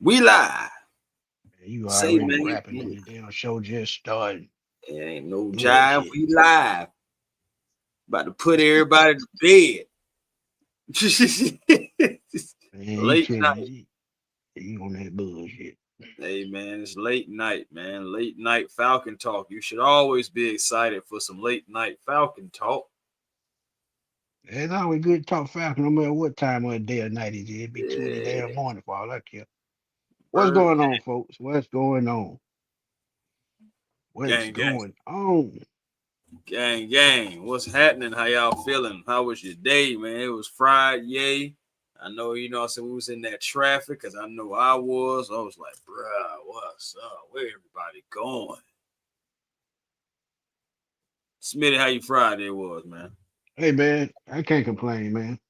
We live. You Say, already man, rapping and the damn show just started. it ain't no jive. Bullshit. We live. About to put everybody to bed. Man, you Late tell night. you on that bullshit. Hey, man, it's late night, man. Late night Falcon talk. You should always be excited for some late night Falcon talk. It's always good to talk Falcon no matter what time of the day or night it is. It be 2 in the Yeah, damn morning for all I care. What's bird going on, folks? What's going on? What's gang, gang, going on? gang, gang. What's happening? How y'all feeling? How was your day, man? It was Friday. I know, I said we was in that traffic because I know I was. I was like, bruh, what's up? Where everybody going? Smitty, how you Friday was, man? Hey man, I can't complain, man.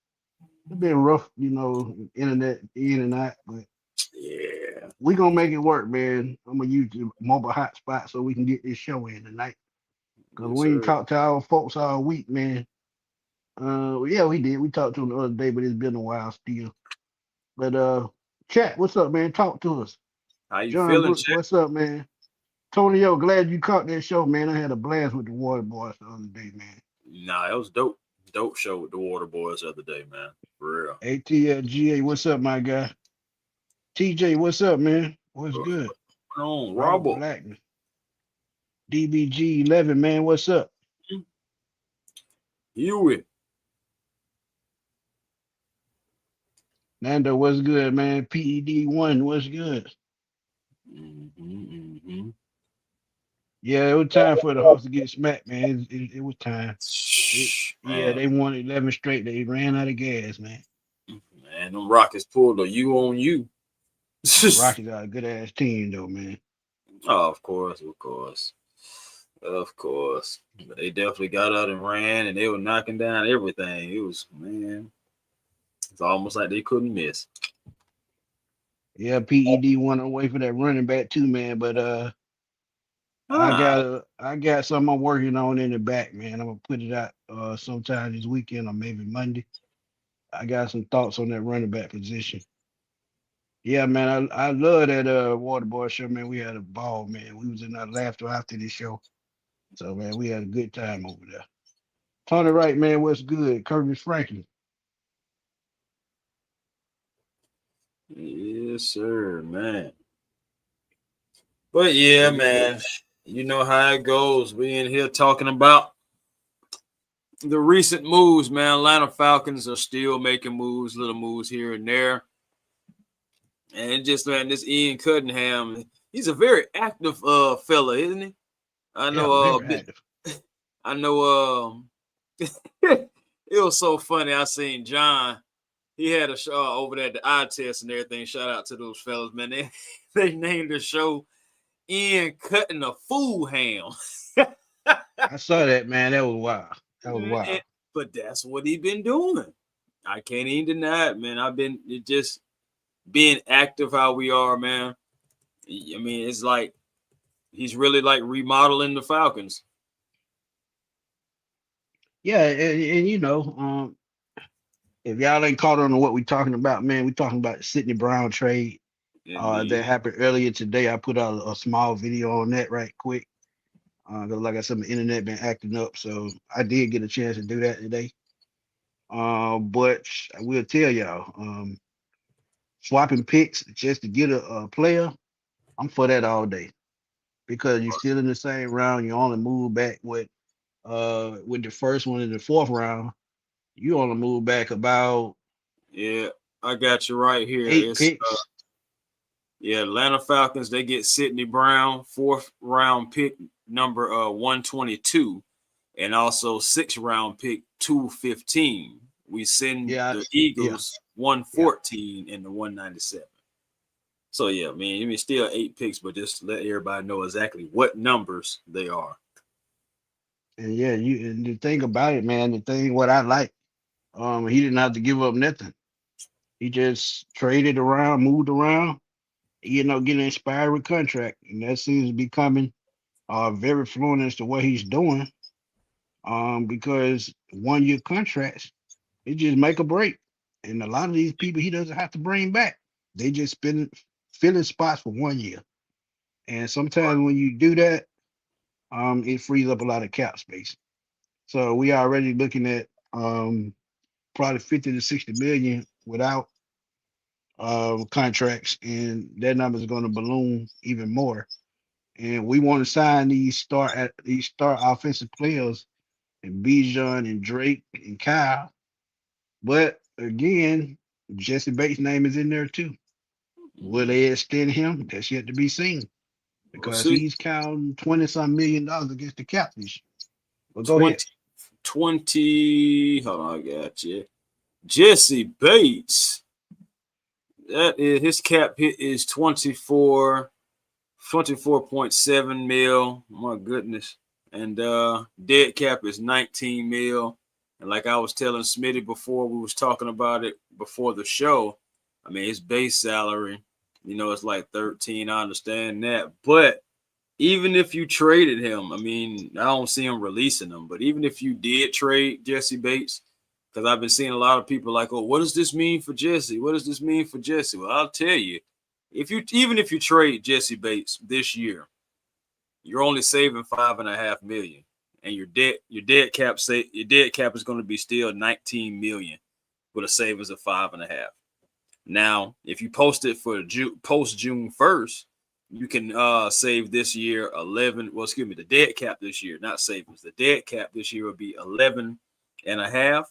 It's been rough, internet in and out, but Yeah. we gonna make it work, man. I'm gonna use the mobile hotspot so we can get this show in tonight. Cause Yes, we ain't sir. talked to our folks all week, man. Yeah, we did. We talked to them the other day, but it's been a while still. But chat, what's up, man? Talk to us. How you John feeling, Brooks, Chad? what's up, man? Tonyo, glad you caught that show, man. I had a blast with the Water Boys the other day, man. Nah, it was dope. Dope show with the Water Boys the other day, man. For real. ATLGA, what's up, my guy? TJ, what's up, man? What's What's good? going on, Robert Robert? Blackman. DBG11, man, what's up? Hewitt. Nando, what's good, man? PED1, what's good? Mm-hmm. Yeah, it was time for the Hawks to get smacked, man. It was time. Yeah, Man, they won 11 straight. They ran out of gas, man. man, them Rockets pulled a you on you. Rockets are a good ass team, though, man. Oh, of course, of course. Of course. But they definitely got out and ran and they were knocking down everything. It was, man, it's almost like they couldn't miss. Yeah, PED won away for that running back too, man. But Ah, I got something I'm working on in the back, man. I'm gonna put it out sometime this weekend or maybe Monday. I got some thoughts on that running back position. Yeah, man, I love that Waterboy show, man. We had a ball, man. We was in our laughter after this show. So man, we had a good time over there. Tony Wright, man, what's good? Curtis Franklin. yes, sir, man. But yeah, man, you know how it goes. We in here talking about the recent moves, man. Atlanta Falcons are still making moves, little moves here and there. And just man, this Ian Cunningham, he's a very active fella, isn't he? I Yeah, know very active. I know it was so funny. I seen John. He had a show over there at the eye test and everything. Shout out to those fellas, man. They named the show Ian Cutting a Fool Ham. I saw that, man. That was wild. That was wild. But that's what he been doing. I can't even deny it, man. I've been just being active how we are, man. I mean, it's like he's really like remodeling the Falcons. Yeah, and if y'all ain't caught on to what we talking about, man, we talking about the Sidney Brown trade. That Indeed. happened earlier today. I put out a small video on that right quick. 'Cause like I said, my internet been acting up, so I did get a chance to do that today. But I will tell y'all, swapping picks just to get a player, I'm for that all day because you're still in the same round. You only move back with the first one in the fourth round. You only move back about Yeah, I got you right here. eight It's picks. yeah, Atlanta Falcons. They get Sidney Brown, fourth round pick number 122, and also sixth round pick 215. We send Yeah, the yeah, Eagles yeah. 114 and the 197. So yeah, I mean, still eight picks, but just let everybody know exactly what numbers they are. And yeah, and the thing about it, man, the thing what I like, he didn't have to give up nothing. He just traded around, moved around, getting inspired with contract. And that seems to be coming very fluent as to what he's doing. Because 1 year contracts, it just make a break. And a lot of these people he doesn't have to bring back. They just filling spots for 1 year. And sometimes when you do that, it frees up a lot of cap space. So we are already looking at probably 50 to 60 million without contracts, and that number is going to balloon even more. And we want to sign these star offensive players and Bijan and Drake and Kyle. But again, Jesse Bates' name is in there too. Will they extend him? That's yet to be seen We'll because see. he's counting 20 some $1 million against the cap this year. But go ahead. 20. Hold on, I got you. Jesse Bates. That is his cap hit is 24.7 mil. My goodness. And dead cap is 19 mil. And like I was telling Smitty before we was talking about it before the show, I mean his base salary, it's like 13. I understand that. But even if you traded him, I mean, I don't see him releasing him, but even if you did trade Jesse Bates, because I've been seeing a lot of people like, oh, what does this mean for Jesse? What does this mean for Jesse? Well, I'll tell you, even if you trade Jesse Bates this year, you're only saving $5.5 million, and your dead cap is going to be still 19 million with a savings of 5.5. Now, if you post it for post June 1st, you can save this year 11. Well, excuse me, the dead cap this year, not savings. The dead cap this year will be 11.5.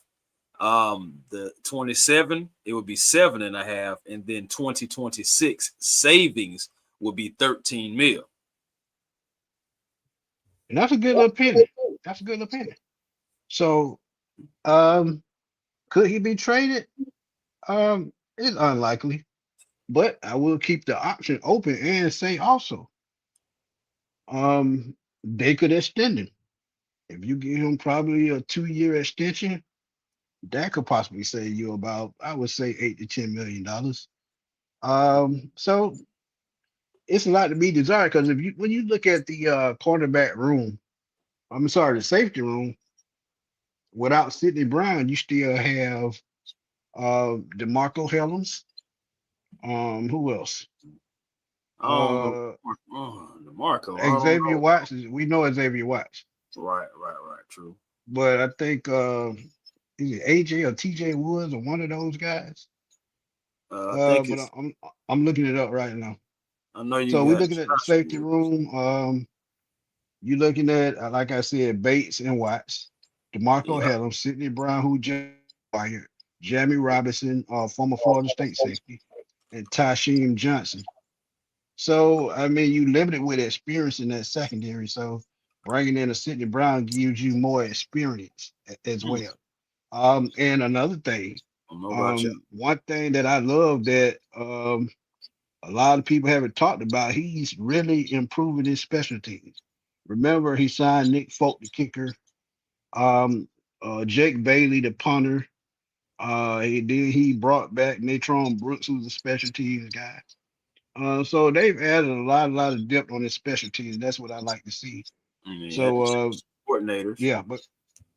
The 27, it would be 7.5, and then 2026 savings will be 13 mil. And that's a good little penny. That's a good little penny. So, could he be traded? It's unlikely, but I will keep the option open and say also, they could extend him. If you give him probably a 2 year extension, that could possibly save you about, I would say, $8 to $10 million. So it's a lot to be desired because when you look at the cornerback room, I'm sorry, the safety room, without Sidney Brown, you still have DeMarco Hellams. Who else? I don't know. Uh, Marco, I don't Xavier know. Watts. We know Xavier Watts, Right. True. but I think is it AJ or TJ Woods or one of those guys? I think But it's. I'm looking it up right now. I know you So we're got looking at the Josh safety Wood. room. You're looking at, like I said, Bates and Watts, DeMarco Yeah. Hellum, Sidney Brown, who just fired, Jamie Robinson, former Florida State safety, and Tasheem Johnson. So, I mean, you limited with experience in that secondary. So, bringing in a Sidney Brown gives you more experience as well. And another thing, I don't know about you. one thing that I love that a lot of people haven't talked about, he's really improving his special teams. Remember, he signed Nick Folk, the kicker, um, Jake Bailey, the punter. He brought back Natron Brooks, who's a special teams guy. So they've added a lot of depth on his special teams. That's what I like to see. I mean, you had to So change the coordinators. yeah, but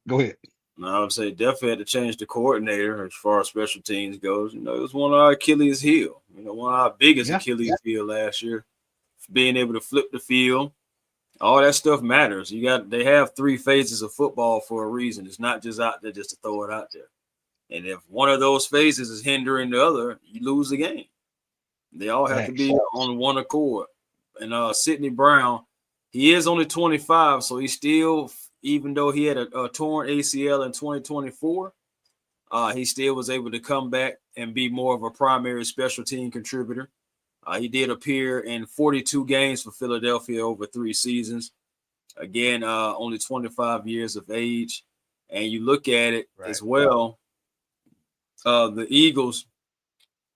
go ahead. I would say definitely had to change the coordinator as far as special teams goes. It was one of our Achilles heel. One of our biggest Yeah, Achilles heel last year. Being able to flip the field, all that stuff matters. They have three phases of football for a reason. It's not just out there just to throw it out there. And if one of those phases is hindering the other, you lose the game. They all have to thanks. be on one accord. And Sidney Brown, he is only 25, so he still, even though he had a torn ACL in 2024, he still was able to come back and be more of a primary special team contributor. He did appear in 42 games for Philadelphia over 3 seasons. Again, only 25 years of age. And you look at it Right. as well, the Eagles,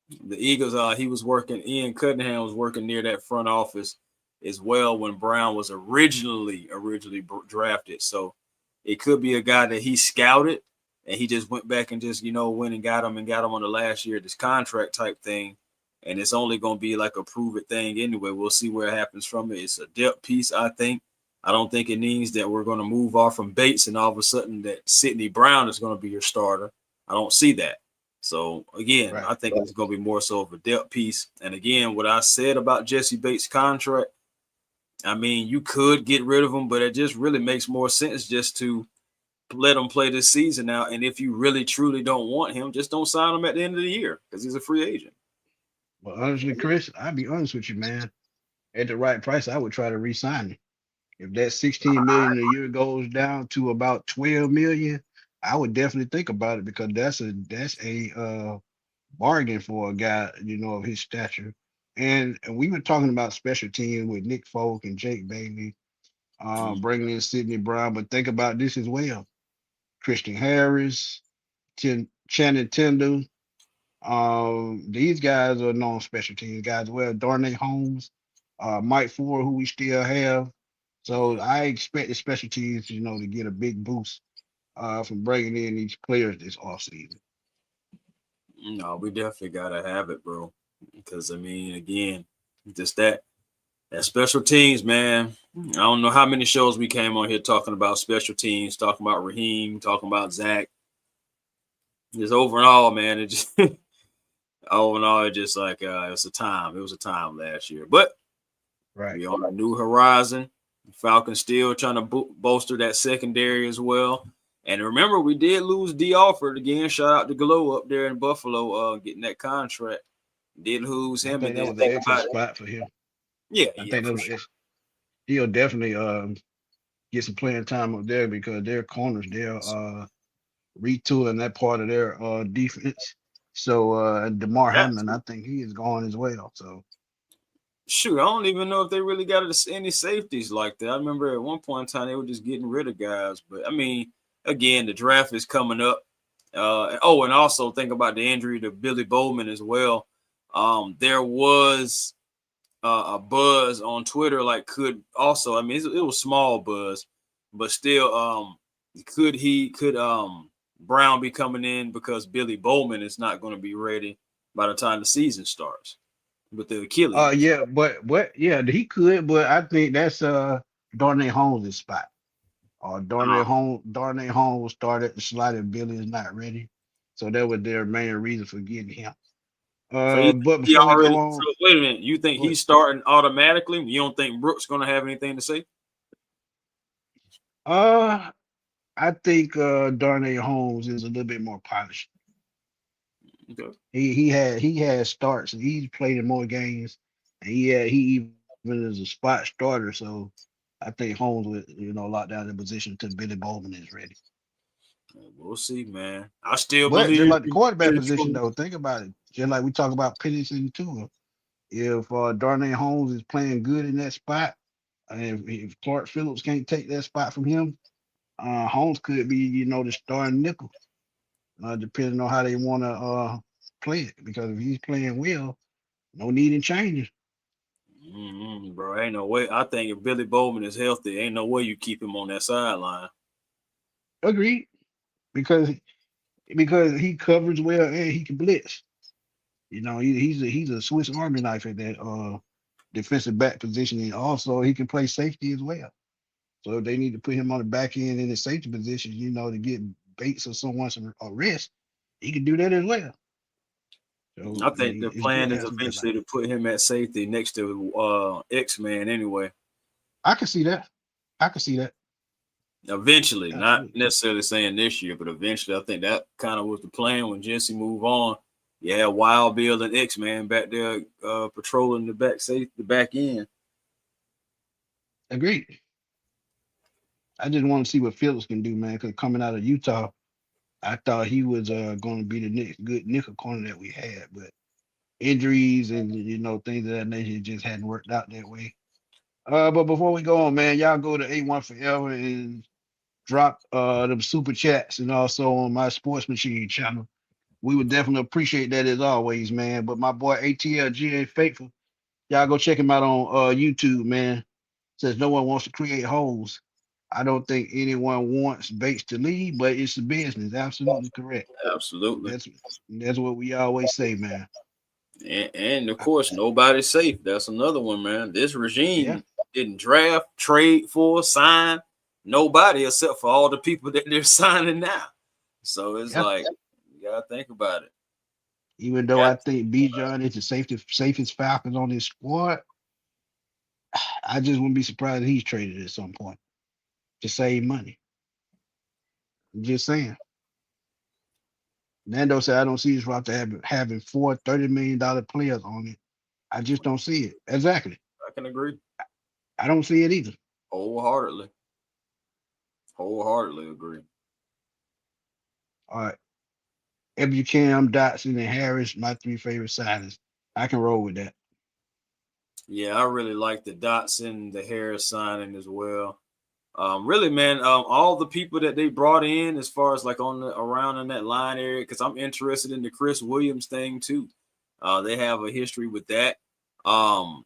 he was working, Ian Cunningham was working near that front office as well when Brown was originally drafted. So it could be a guy that he scouted and he just went back and just, went and got him on the last year of this contract type thing. And it's only going to be like a prove it thing anyway. We'll see where it happens from it. It's a depth piece, I think. I don't think it means that we're going to move off from Bates and all of a sudden that Sidney Brown is going to be your starter. I don't see that. So again, Right. I think it's going to be more so of a depth piece. And again, what I said about Jesse Bates' contract, I mean, you could get rid of him, but it just really makes more sense just to let him play this season out. And if you really truly don't want him, just don't sign him at the end of the year because he's a free agent. Well, honestly, Chris, I'll be honest with you, man. At the right price, I would try to re-sign him. If that 16 million a year goes down to about 12 million, I would definitely think about it because that's a bargain for a guy, of his stature. And we were talking about special teams with Nick Folk and Jake Bailey, bringing in Sidney Brown, but think about this as well. Christian Harris, Channing Tindall, these guys are known special teams guys. Well, Darnay Holmes, Mike Ford, who we still have. So I expect the special teams, to get a big boost from bringing in these players this offseason. No, we definitely gotta have it, bro. Because I mean, again, just that special teams, man. I don't know how many shows we came on here talking about special teams, talking about Raheem, talking about Zach. Just overall, man, it just overall, it just like it was a time. It was a time last year, but Right. we on a new horizon. Falcons still trying to bolster that secondary as well. And remember, we did lose D. Alford again. Shout out to Glow up there in Buffalo, getting that contract. Did lose I him, think and that then was an think excellent about it. spot for him. Yeah, I yeah, think that for was sure. he'll definitely get some playing time up there because their corners, they're retooling that part of their defense. So DeMar That Hamlin, I think he is gone as well. So shoot, I don't even know if they really got any safeties like that. I remember at one point in time they were just getting rid of guys. But I mean, again, the draft is coming up. And also think about the injury to Billy Bowman as well. There was a buzz on Twitter, like could also, I mean, it was small buzz, but still, could Brown be coming in because Billy Bowman is not going to be ready by the time the season starts with the Achilles. yeah, but yeah, he could, but I think that's Darnay Holmes' spot. Darnay Holmes started the slide and Billy is not ready. So that was their main reason for getting him. So you think But he before we already? go So on, wait a minute. You think but he's starting automatically? You don't think Brooks going to have anything to say? uh I think Darnay Holmes is a little bit more polished. Okay. He has starts and he's played in more games and he even is a spot starter. So I think Holmes would lock down the position until Billy Bowman is ready. We'll see, man. I still But just believe. like the quarterback position though, think about it. Just like we talk about Penix and Tua. If Darnay Holmes is playing good in that spot, and if Clark Phillips can't take that spot from him, Holmes could be the starting nickel, depending on how they want to play it. Because if he's playing well, no need in changing. Bro, ain't no way. I think if Billy Bowman is healthy, ain't no way you keep him on that sideline. Agreed, because he covers well and he can blitz. He's a Swiss Army knife at that defensive back position, and also he can play safety as well. So if they need to put him on the back end in the safety position, to get Bates or someone some rest, he can do that as well. So I I think mean, the it's good plan to is have some guys like eventually to put him at safety next to X-Man anyway. I can see that. I can see that. Eventually, not Absolutely. necessarily saying this year, but eventually, I think that kind of was the plan when Jesse moved on. Yeah, Wild Bill and X-Man back there patrolling the the back end. Agreed. I just want to see what Phillips can do, man. Because coming out of Utah, I thought he was going to be the next good nickel corner that we had, but injuries and things of that nature just hadn't worked out that way. But before we go on, man, y'all go to A1 Forever and drop them super chats and also on my Sports Machine channel. We would definitely appreciate that as always, man. But my boy ATLG ain't faithful. Y'all go check him out on YouTube, man. Says no one wants to create holes. I don't think anyone wants Bates to leave, but it's a business. Absolutely correct. Absolutely. That's what we always say, man. And of course, nobody's safe. That's another one, man. This Yeah, regime didn't draft, trade for, sign nobody except for all the people that they're signing now. So it's yeah. like you gotta think about it. Even though Got I think Bijan is the safest Falcons on this squad, I just wouldn't be surprised if he's traded at some point to save money. I'm just saying. Nando said I don't see this roster having four $30 million players on it. I just don't see it. Exactly. I can agree I don't see it either. wholeheartedly. Wholeheartedly agree. All right. Ebukam, Dotson, and Harris, my three favorite signings. I can roll with that. Yeah, I really like the Dotson, the Harris signing as well. Really, man, all the people that they brought in as far as like on the around in that line area, because I'm interested in the Chris Williams thing too. They have a history with that. The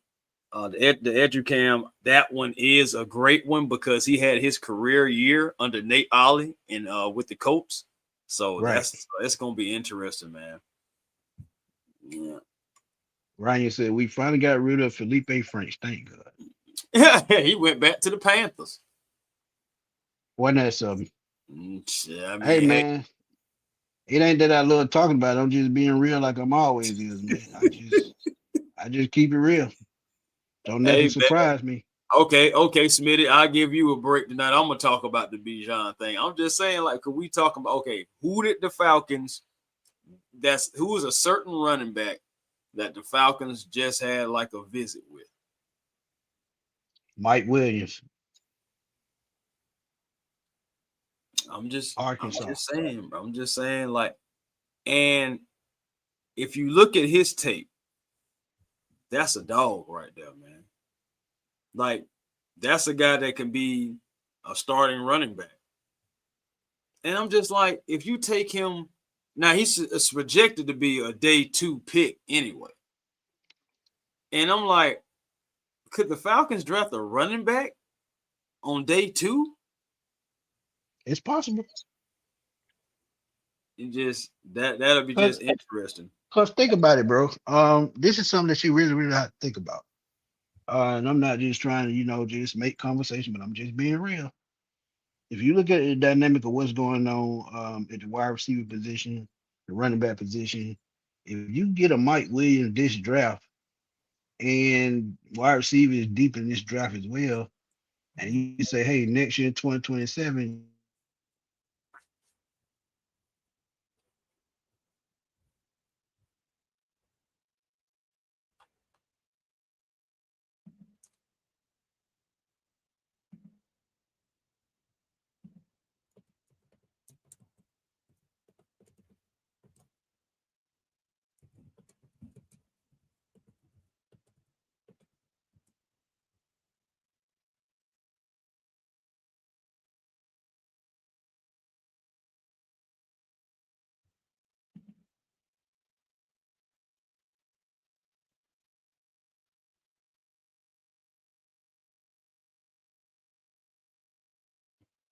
Educam, that one is a great one because he had his career year under Nate Ollie and with the Colts. So Right. that's gonna be interesting, man. Yeah. Ryan said we finally got rid of Felipe French. Thank God. Yeah, he went back to the Panthers. Wasn't that something? Yeah, I mean, Hey man, it ain't that I love talking about it. I'm just being real like I'm always is, man. I just keep it real. Don't nothing hey, surprise me. okay, Smitty, I'll give you a break tonight. I'm gonna talk about the Bijan thing. I'm just saying, like, could we talk about who did the Falcons? Who was a certain running back that the Falcons just had like a visit with? Mike Williams, I'm just Arkansas. saying, bro. I'm just saying, like, and if you look at his tape, that's a dog right there, man. Like, that's a guy that can be a starting running back. And I'm just like, if you take him, now he's projected to be a day 2 pick anyway. And I'm like, could the Falcons draft a running back on day 2? It's possible. It just that'll be just interesting. Cause think about it, bro. This is something that you really, really have to think about. And I'm not just trying to, just make conversation, but I'm just being real. If you look at the dynamic of what's going on at the wide receiver position, the running back position, if you get a Mike Williams this draft and wide receiver is deep in this draft as well, and you say, hey, next year 2027,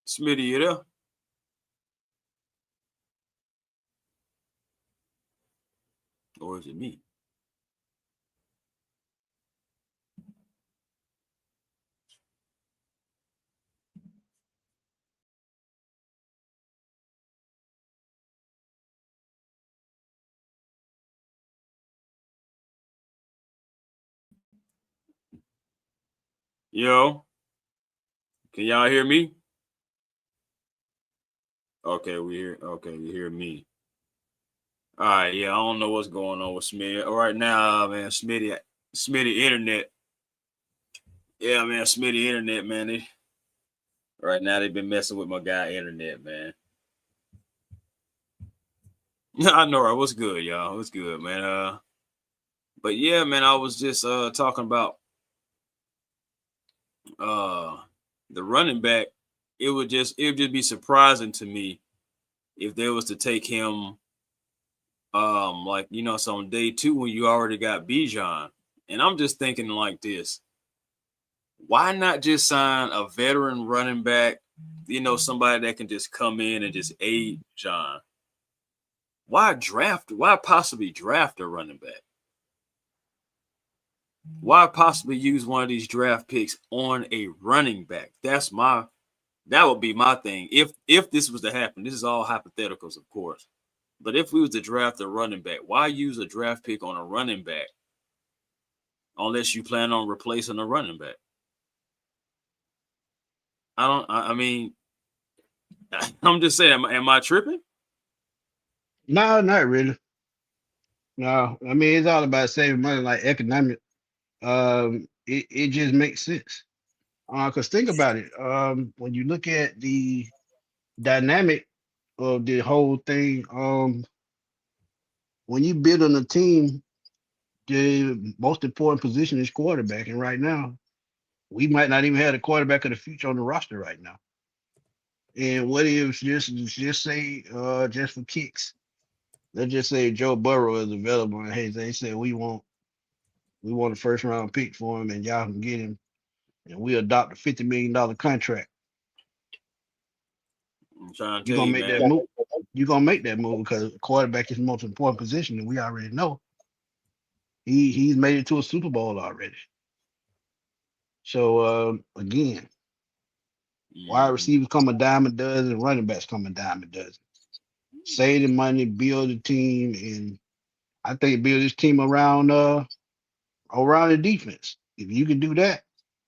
Smitty, you there? Or is it me? Yo, can y'all hear me? Okay, you hear me. All right, yeah, I don't know what's going on with Smitty. Right now, man, Smitty internet. Yeah, man, Smitty internet, man. Right now they've been messing with my guy internet, man. I know, right? What's good, y'all? What's good, man? But yeah, man, I was just talking about uh the running back. It would just be surprising to me if they was to take him like so on day 2 when you already got Bijan. And I'm just thinking like this. Why not just sign a veteran running back, somebody that can just come in and just aid John? Why possibly draft a running back? Why possibly use one of these draft picks on a running back? That would be my thing. If this was to happen, this is all hypotheticals, of course. But if we was to draft a running back, why use a draft pick on a running back unless you plan on replacing a running back? I mean, I'm just saying, am I tripping? No, not really. No, I mean it's all about saving money, like economic. It just makes sense. Because think about it. When you look at the dynamic of the whole thing, when you build on a team, the most important position is quarterback, and right now we might not even have the quarterback of the future on the roster right now. And what if just say just for kicks, let's just say Joe Burrow is available, and hey, they say we want a first round pick for him, and y'all can get him, and we adopt a $50 million contract. I'm trying to You're tell gonna you, make man. that move. You're gonna make that move because quarterback is the most important position, and we already know he's made it to a Super Bowl already. So again, wide Mhm. receivers come a dime a dozen, running backs come a dime a dozen. Save the money, build a team, and I think build this team around the defense. If you can do that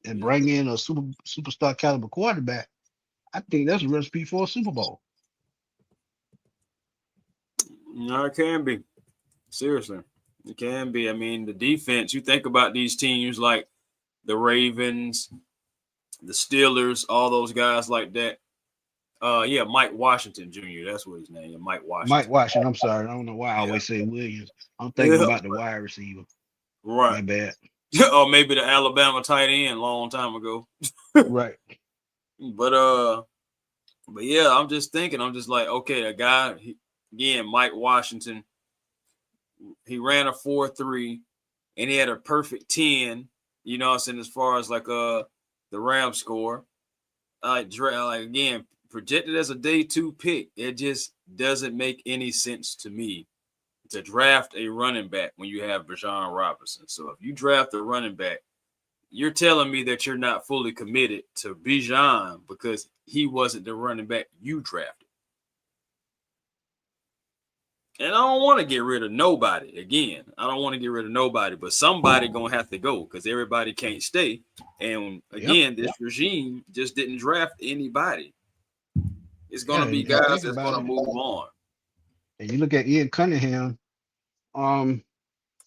and bring in a superstar caliber quarterback, I think that's a recipe for a Super Bowl. No, it can be. Seriously. It can be. I mean, the defense, you think about these teams like the Ravens, the Steelers, all those guys like that. Yeah, Mike Washington Jr. That's what his name is, Mike Mike Washington. Washington, I'm sorry. I don't know why I Yeah. always say Williams. I'm thinking Yeah. about the wide receiver. Right. My bad. Or maybe the Alabama tight end long time ago. Right. But yeah, I'm just thinking, I'm just like, okay, a guy again, Mike Washington, he ran a 4.3 and he had a perfect 10, you know what I'm saying, as far as like the Ram score. Like again, projected as a day 2 pick. It just doesn't make any sense to me to draft a running back when you have Bijan Robinson. So if you draft a running back, you're telling me that you're not fully committed to Bijan because he wasn't the running back you drafted. And I don't want to get rid of nobody. Again, I don't want to get rid of nobody, but somebody gonna have to go because everybody can't stay. And Yep. again, this regime just didn't draft anybody. It's Yeah. gonna be And guys think that's about gonna it. move on. And you look at Ian Cunningham. Um,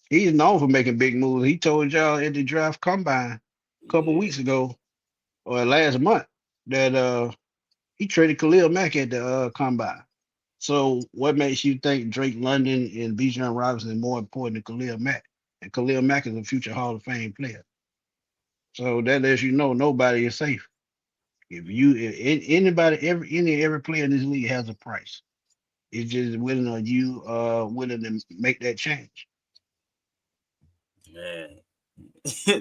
he's known for making big moves. He told y'all at the draft combine a couple Yeah. weeks ago or last month that he traded Khalil Mack at the combine. So what makes you think Drake London and Bijan Robinson is more important than Khalil Mack? And Khalil Mack is a future Hall of Fame player. So that lets you know nobody is safe. If anybody every player in this league has a price. It's just willing or you willing to make that change. Man,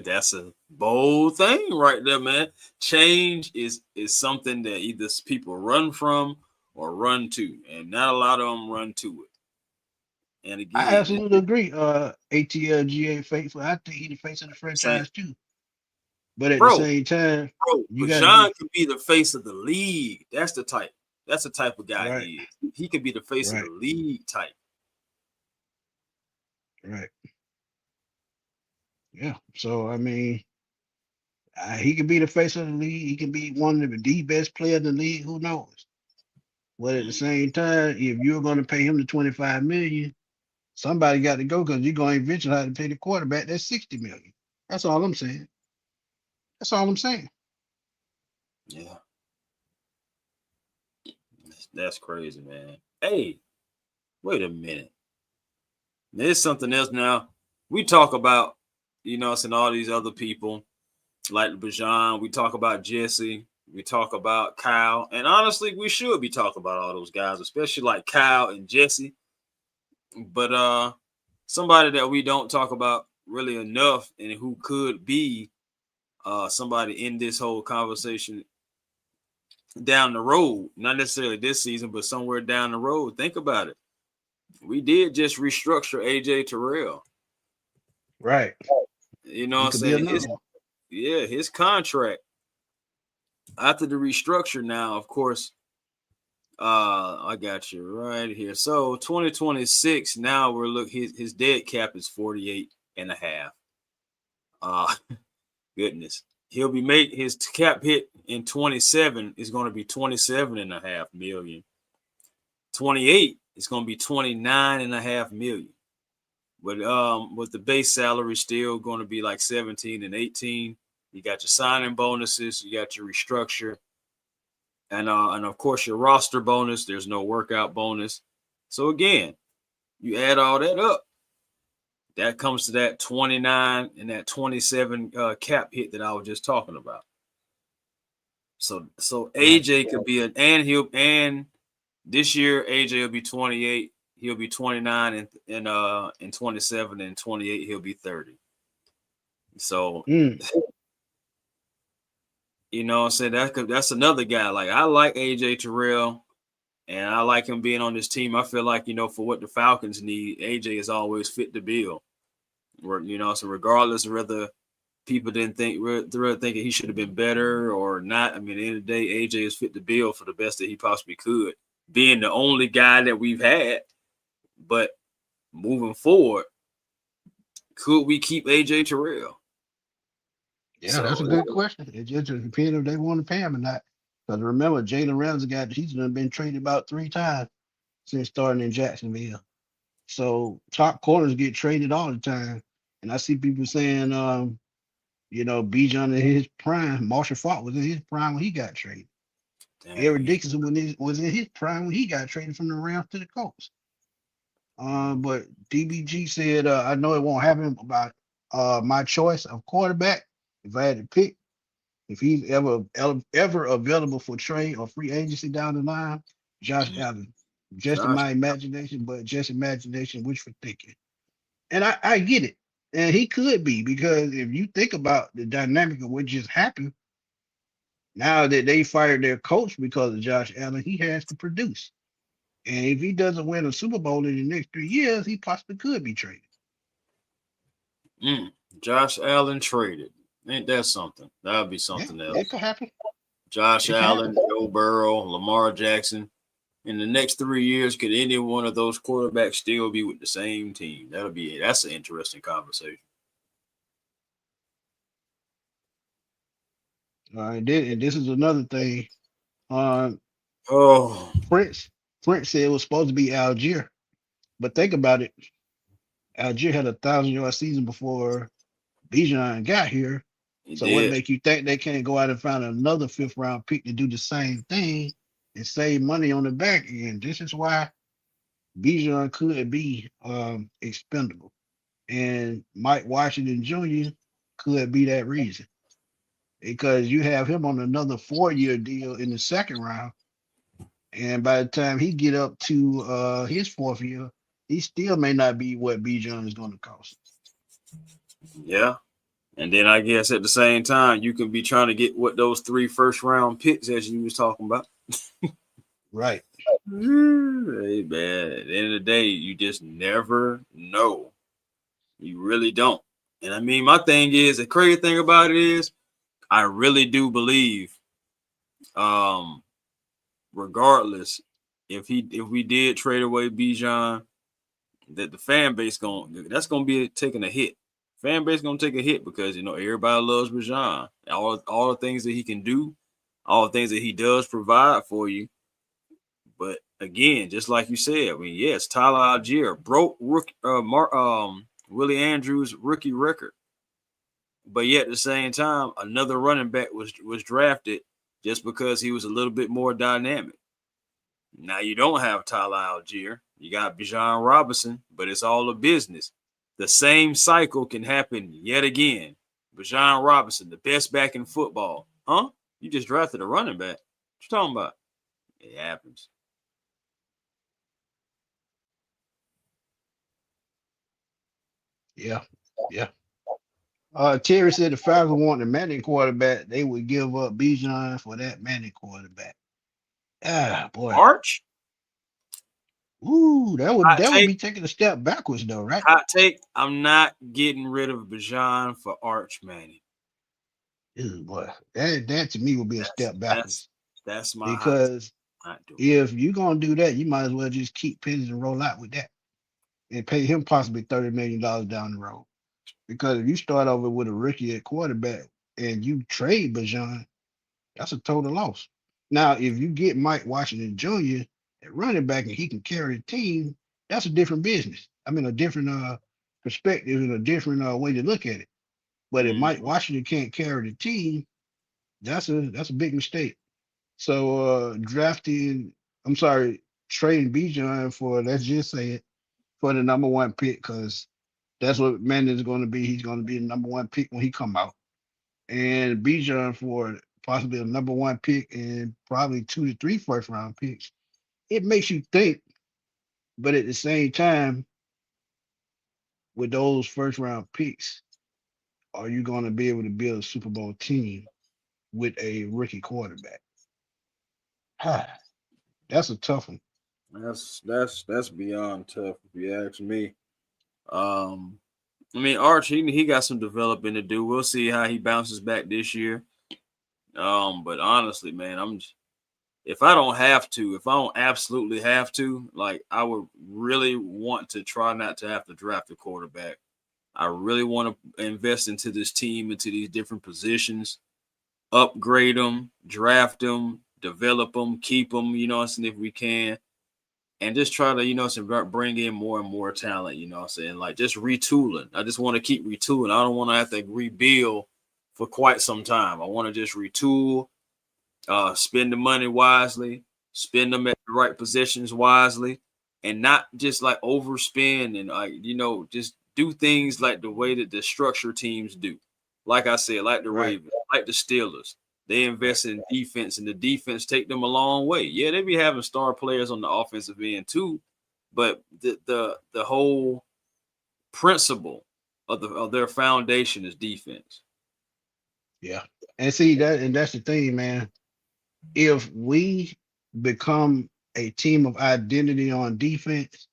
that's a bold thing right there, man. Change is something that either people run from or run to, and not a lot of them run to it. And I again, absolutely agree. ATLGA faithful. I think he the face of the same, franchise too. But at the bro, same time, you but got to do John could be the face of the league. That's the type. That's the type of guy right, he is. He could be the face of the right, league type. right. Yeah. So I mean, he could be the face of the league. He can be one of the best player in the league. Who knows? But at the same time, if you're going to pay him the 25 million, somebody got to go because you're going to eventually have to pay the quarterback that 60 million. That's all I'm saying. That's all I'm saying. Yeah, that's crazy, man. Hey, wait a minute. There's something else now. We talk about, and all these other people like Bajan. We talk about Jesse. We talk about Kyle. And honestly, we should be talking about all those guys, especially like Kyle and Jesse. But somebody that we don't talk about really enough and who could be somebody in this whole conversation down the road, not necessarily this season, but somewhere down the road. Think about it. We did just restructure AJ Terrell. Right. You know what He I'm could be saying? another one. His contract after the restructure now, of course, I got you right here. So 2026, now we're his dead cap is 48 and a half. Goodness. He'll be his cap hit in 27 is going to be 27.5 million. 28 is going to be 29.5 million. But with the base salary still going to be like 17 and 18. You got your signing bonuses, you got your restructure, and of course your roster bonus. There's no workout bonus. So again, you add all that up, that comes to that 29 and that 27 cap hit that I was just talking about. So AJ could be and this year AJ will be 28. He'll be 29 in 27, and 28 he'll be 30. So you know what I'm saying, that's another guy. Like, I like AJ Terrell, and I like him being on this team. I feel like, for what the Falcons need, AJ is always fit the bill. So regardless of whether people didn't think they're thinking he should have been better or not, I mean, at the end of the day, AJ is fit the bill for the best that he possibly could, being the only guy that we've had. But moving forward, could we keep AJ Terrell? Yeah, that's a good question. It just depends if they want to pay him or not. Because remember, Jalen Ramsey he's been traded about 3 times since starting in Jacksonville. So top corners get traded all the time. And I see people saying, Bijan in his prime, Marshall Faulk was in his prime when he got traded. Eric Dickinson was in his prime when he got traded from the Rams to the Colts. But DBG said, I know it won't happen about my choice of quarterback. If I had to pick, if he's ever available for trade or free agency down the line, Josh Allen. Just in my imagination, but just imagination, wishful thinking. And I get it. And he could be, because if you think about the dynamic of what just happened, now that they fired their coach because of Josh Allen, he has to produce. And if he doesn't win a Super Bowl in the next 3 years, he possibly could be traded. Josh Allen traded. Ain't that something? That would be something else. That could happen. Josh Allen, Joe Burrow, Lamar Jackson. In the next 3 years, could any one of those quarterbacks still be with the same team? That's an interesting conversation. All right, and this is another thing. Prince said it was supposed to be Algier, but think about it. Algier had a 1,000-yard season before Bijan got here. What make you think they can't go out and find another 5th-round pick to do the same thing and save money on the back end? This is why Bijan could be expendable, and Mike Washington Jr. could be that reason, because you have him on another 4-year deal in the 2nd round, and by the time he get up to his 4th year, he still may not be what Bijan is going to cost. Yeah. And then I guess at the same time, you can be trying to get what those 3 first-round picks as you was talking about. Right. Hey, man, at the end of the day, you just never know. You really don't. And I mean, my thing is, the crazy thing about it is, I really do believe, regardless, if we did trade away Bijan, that the fan base that's gonna be taking a hit. Fan base gonna take a hit because everybody loves Bijan. All the things that he can do, all the things that he does provide for you. But again, just like you said, I mean, yes, Tyler Algier broke Willie Andrews' rookie record. But yet at the same time, another running back was drafted just because he was a little bit more dynamic. Now you don't have Tyler Algier. You got Bijan Robinson, but it's all a business. The same cycle can happen yet again. Bijan Robinson, the best back in football. Huh? You just drafted a running back. What you talking about? It happens. Yeah. Terry said the Falcons want a Manning quarterback. They would give up Bijan for that Manning quarterback. Ah, boy. Arch? Ooh, that would be taking a step backwards, though, right? Hot take. I'm not getting rid of Bijan for Arch Manning. Ew, boy, that to me would be a step backwards. That's my because If you're gonna do that, you might as well just keep Penix and roll out with that and pay him possibly $30 million down the road. Because if you start over with a rookie at quarterback and you trade Bajan, that's a total loss. Now, if you get Mike Washington Jr. at running back and he can carry the team, that's a different business. I mean, a different perspective and a different way to look at it. But if Mike Washington can't carry the team, that's a big mistake. So trading Bijan for, let's just say it, for the number one pick, because that's what Manning is going to be. He's going to be the number one pick when he come out. And Bijan for possibly a number one pick and probably 2 to 3 first round picks. It makes you think, but at the same time, with those first round picks, are you going to be able to build a Super Bowl team with a rookie quarterback? That's a tough one. That's beyond tough if you ask me. I mean, Arch, he got some developing to do. We'll see how he bounces back this year. But honestly, man, if I don't absolutely have to, like, I would really want to try not to have to draft a quarterback. I really want to invest into this team, into these different positions, upgrade them, draft them, develop them, keep them, you know what I'm saying, if we can. And just try to, you know, bring in more and more talent, you know what I'm saying? Like, just retooling. I just want to keep retooling. I don't want to have to rebuild for quite some time. I want to just retool, spend the money wisely, spend them at the right positions wisely, and not just like overspend and, like, you know, just do things like the way that the structure teams do. Like I said, like the Ravens, like the Steelers. They invest in defense, and the defense take them a long way. Yeah, they be having star players on the offensive end too, but the whole principle of their foundation is defense. Yeah, and see that's the thing, man. If we become a team of identity on defense,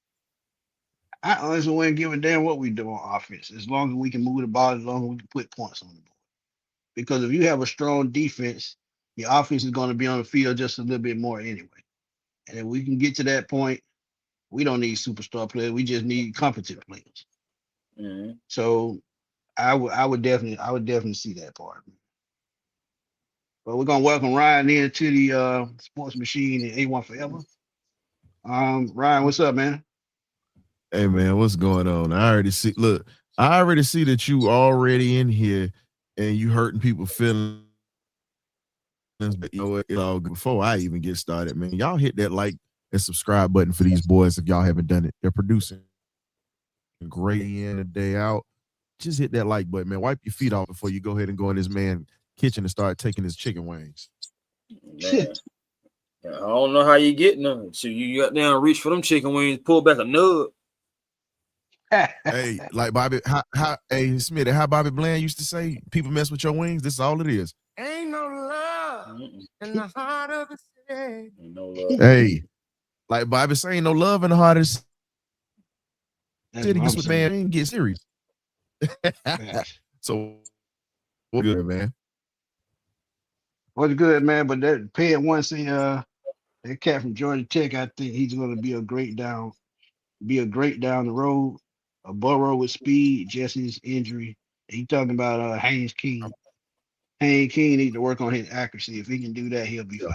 I honestly wouldn't give a damn what we do on offense, as long as we can move the ball, as long as we can put points on the board. Because if you have a strong defense, your offense is going to be on the field just a little bit more anyway. And if we can get to that point, we don't need superstar players. We just need competent players. Mm-hmm. So I would definitely see that part. But we're gonna welcome Ryan into the sports machine and A1 Forever. Ryan, what's up, man? Hey man, what's going on? I already see that you already in here and you hurting people feelings, but you know what? It's all good. Before I even get started, man, y'all hit that like and subscribe button for these boys if y'all haven't done it. They're producing great in a day out. Just hit that like button, man. Wipe your feet off before you go ahead and go in this man kitchen and start taking his chicken wings. Man, I don't know how you getting them. So you got down, reach for them chicken wings, pull back a nug. Hey, like Bobby, hey Smitty, how Bobby Bland used to say, people mess with your wings, this is all it is. Ain't no love in the heart of the city. Ain't no love. Hey, like Bobby saying, no love in the heart of the city. Gets with man and get serious. So what's good, man? What's good, man? But that paying once that cat from Georgia Tech, I think he's gonna be a great down the road. A Burrow with speed, Jesse's injury. He talking about Haynes King. Haynes King need to work on his accuracy. If he can do that, he'll be fine.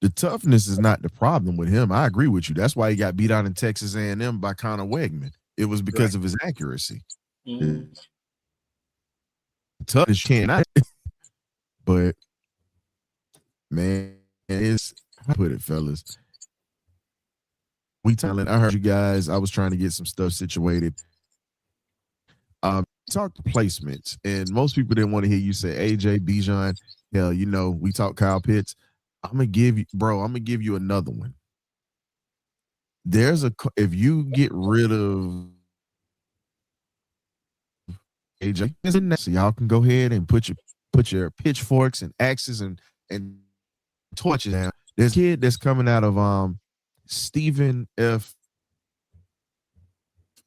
The toughness is not the problem with him. I agree with you. That's why he got beat out in Texas A&M by Connor Wegman. It was because of his accuracy. Mm-hmm. Toughness can't. But man, it's I put it, fellas. I heard you guys. I was trying to get some stuff situated. Talk placements, and most people didn't want to hear you say AJ, Bijan. Hell, you know, we talk Kyle Pitts. I'm gonna give you another one. If you get rid of AJ, so y'all can go ahead and put your pitchforks and axes and torches down. There's a kid that's coming out of Stephen F.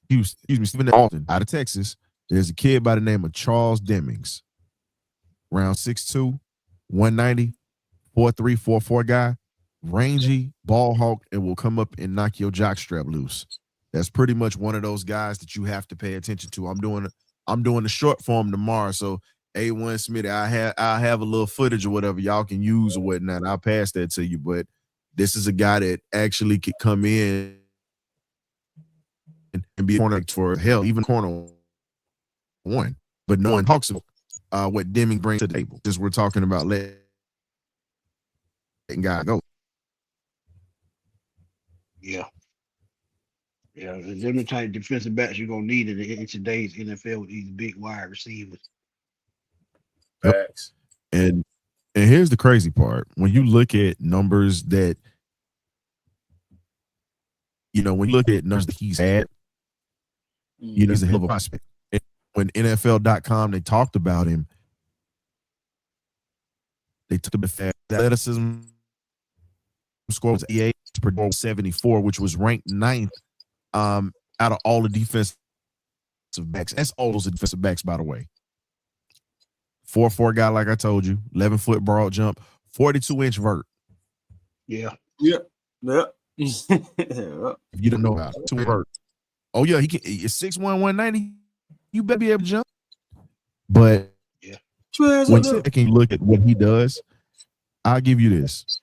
Stephen F. Alton out of Texas. There's a kid by the name of Charles Demings, round 6'2", 190, 4.3, 4.4 guy. rangy, ball hawk, and will come up and knock your jockstrap loose. That's pretty much one of those guys that you have to pay attention to. I'm doing the short form tomorrow, so A1 Smitty, I have a little footage or whatever y'all can use or whatnot. I'll pass that to you. But this is a guy that actually could come in and be a corner for hell, even corner one. But no one talks about what Deming brings to the table. Just we're talking about letting guy go. Yeah. Yeah, them the type of defensive backs you're gonna need in today's NFL with these big wide receivers. Facts. And here's the crazy part. When you look at numbers that, when you look at numbers that he's had, he's a hell of a prospect. And when NFL.com, they talked about him, they took the fact that athleticism score was 88 per 74, which was ranked 9th out of all the defensive backs. That's all those defensive backs, by the way. 4'4" guy, like I told you, 11-foot broad jump, 42-inch vert. Yeah. Yep. If you don't know about it, 2 vert. Oh yeah, it's 6'1", 190. You better be able to jump. But when you can look at what he does, I'll give you this.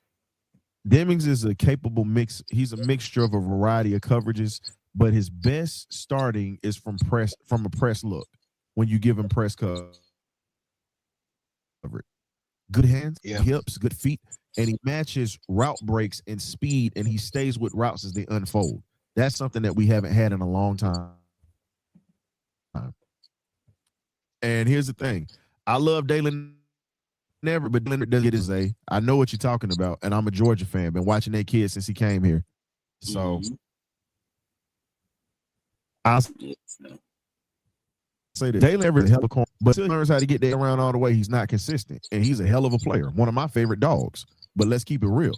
Demings is a capable mix. He's a mixture of a variety of coverages, but his best starting is from a press look when you give him press coverage. Good hands, hips, good feet, and he matches route breaks and speed, and he stays with routes as they unfold. That's something that we haven't had in a long time. And here's the thing. I love Dalen Everett, but Dalen doesn't get his A. I know what you're talking about, and I'm a Georgia fan. Been watching that kid since he came here. So I'll say that Dalen Everett is a hell of a corner, but still learns how to get there around all the way. He's not consistent, and he's a hell of a player. One of my favorite dogs. But let's keep it real.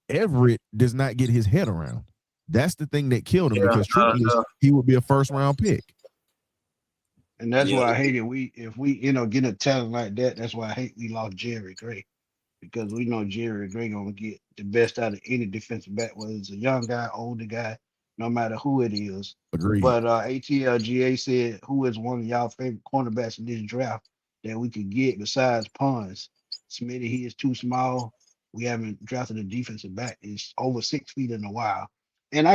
Everett does not get his head around. That's the thing that killed him, because truthfully, he would be a first-round pick. And that's why I hate it. If we get a talent like that, that's why I hate we lost Jerry Gray, because we know Jerry Gray gonna get the best out of any defensive back, whether it's a young guy, older guy, no matter who it is. Agreed. But ATLGA said, who is one of y'all favorite cornerbacks in this draft that we could get besides Pons? Smitty, he is too small. We haven't drafted a defensive back. He's over 6 feet in a while. And